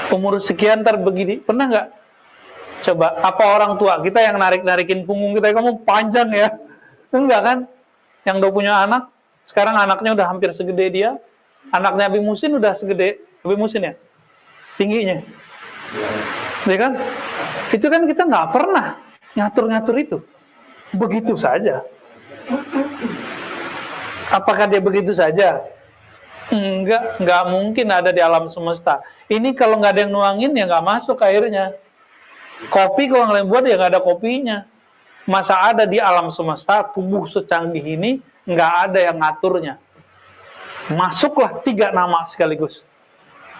umur sekian ntar begini. Pernah nggak? Coba, apa orang tua kita yang narik-narikin punggung kita, kamu panjang ya? Enggak kan? Yang udah punya anak, sekarang anaknya udah hampir segede dia. Anaknya Abi Musin udah segede Abi Musin ya? Tingginya. Ya kan? Itu kan kita nggak pernah ngatur-ngatur itu. Begitu saja. Apakah dia begitu saja? Nggak mungkin ada di alam semesta. Ini kalau nggak ada yang nuangin ya nggak masuk airnya. Kopi kalau nggak buat ya nggak ada kopinya. Masa ada di alam semesta tubuh secanggih ini nggak ada yang ngaturnya. Masuklah 3 nama sekaligus.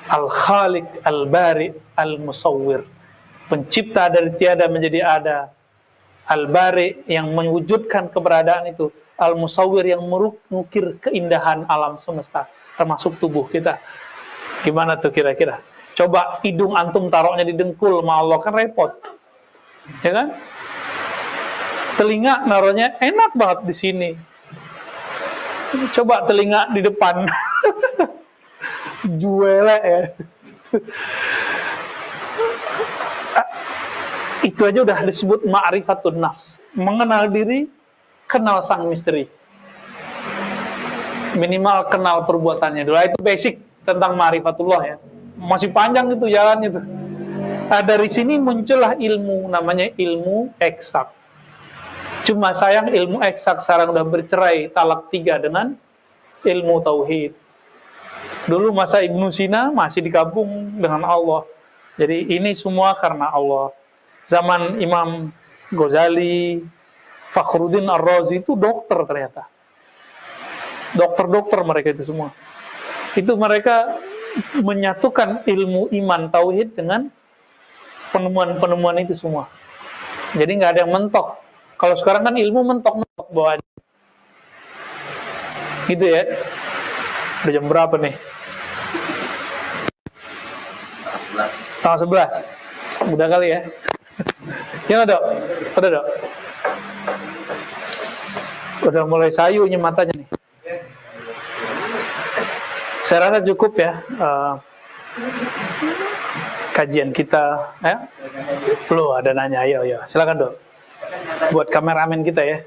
Al-Khaliq, Al-Bari, Al-Musawwir. Pencipta dari tiada menjadi ada. Al-Bari yang mewujudkan keberadaan itu. Al-Musawwir yang mengukir keindahan alam semesta, termasuk tubuh kita. Gimana tuh kira-kira? Coba hidung antum taruhnya di dengkul sama Allah, kan repot. Ya kan? Telinga naruhnya enak banget di sini. Coba telinga di depan. Juelek ya. Itu aja udah disebut ma'rifatun nafs. Mengenal diri, kenal sang misteri. Minimal kenal perbuatannya dulu. Itu basic tentang ma'rifatullah ya. Masih panjang itu jalannya tuh. Nah, dari sini muncullah ilmu, namanya ilmu eksak. Cuma sayang ilmu eksak sekarang udah bercerai talak 3 dengan ilmu tauhid. Dulu masa Ibnu Sina masih digabung dengan Allah. Jadi ini semua karena Allah. Zaman Imam Ghazali, Fakhruddin Ar-Razi itu dokter ternyata. Dokter-dokter mereka itu semua. Itu mereka menyatukan ilmu iman tauhid dengan penemuan-penemuan itu semua. Jadi nggak ada yang mentok. Kalau sekarang kan ilmu mentok-mentok bawaannya. Gitu ya. Udah jam berapa nih? 10:30. Udah kali ya. Ya dok, udah dok. Udah mulai sayu matanya nih. Saya rasa cukup ya kajian kita. Ya? Belum ada nanya, ayo. Silakan dok. Buat kameramen kita ya.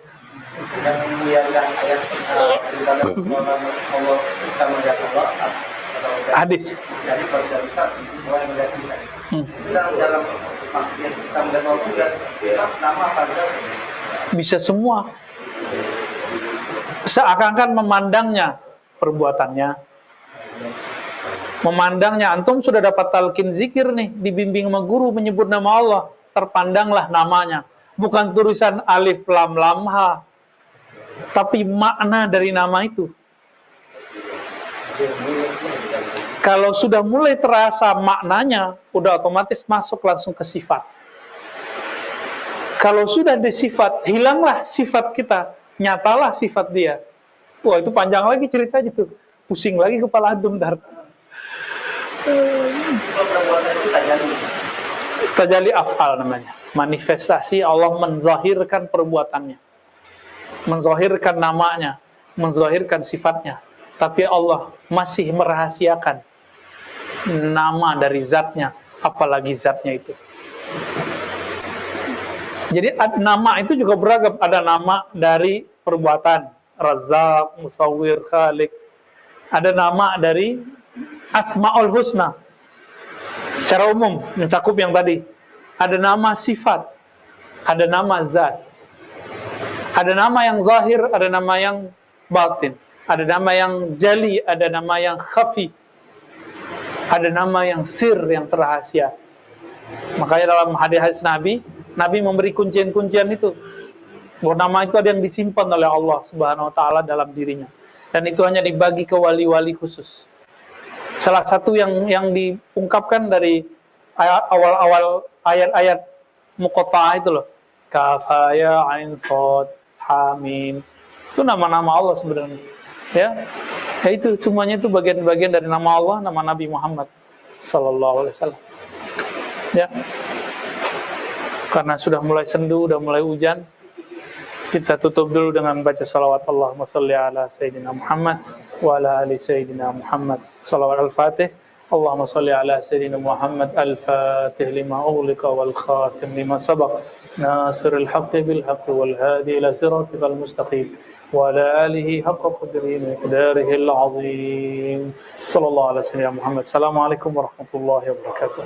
Hadis. Dalam maksudnya kita melihat Allah juga sifat nama pada Bisa semua. Seakan-akan memandangnya perbuatannya. Memandangnya, antum sudah dapat talqin zikir nih, dibimbing sama guru menyebut nama Allah, terpandanglah namanya. Bukan tulisan alif lam lam ha, tapi makna dari nama itu. Kalau sudah mulai terasa maknanya, udah otomatis masuk langsung ke sifat. Kalau sudah ada sifat, hilanglah sifat kita, nyatalah sifat dia. Wah, itu panjang lagi ceritanya tuh. Pusing lagi kepala antum ntar. Tajalli af'al namanya. Manifestasi Allah menzahirkan perbuatannya. Menzahirkan namanya, menzahirkan sifatnya. Tapi Allah masih merahasiakan nama dari zatnya, apalagi zatnya itu. Jadi nama itu juga beragam. Ada nama dari perbuatan, Razzaq, Musawwir, Khaliq. Ada nama dari Asma'ul Husna, secara umum mencakup yang tadi. Ada nama sifat, ada nama zat. Ada nama yang zahir, ada nama yang batin. Ada nama yang jali, ada nama yang khafi. Ada nama yang sir, yang terrahasia. Makanya dalam hadis-hadis Nabi memberi kuncian-kuncian itu. Bahwa nama itu ada yang disimpan oleh Allah Subhanahu wa taala dalam dirinya. Dan itu hanya dibagi ke wali-wali khusus. Salah satu yang diungkapkan dari awal-awal ayat-ayat muqatta'ah itu loh. Kaf, ya, ain, shad, ha, mim. Itu nama-nama Allah sebenarnya. Ya itu semuanya itu bagian-bagian dari nama Allah, nama Nabi Muhammad sallallahu alaihi wasallam. Ya. Karena sudah mulai sendu, sudah mulai hujan, kita tutup dulu dengan baca salawat Allahumma salli ala Sayyidina Muhammad wa ala ali Sayyidina Muhammad. Salawat al-Fatih. Allahumma salli ala Sayyidina Muhammad al-Fatih lima ughliqa wal khatim lima sabaq nasiril haqqi bil haqqi wal hadi ila siratikal mustaqim wa ala alihi haqqa qadrihi wa miqdarihi al-azim. Sallallahu ala Sayyidina Muhammad. Assalamualaikum warahmatullahi wabarakatuh.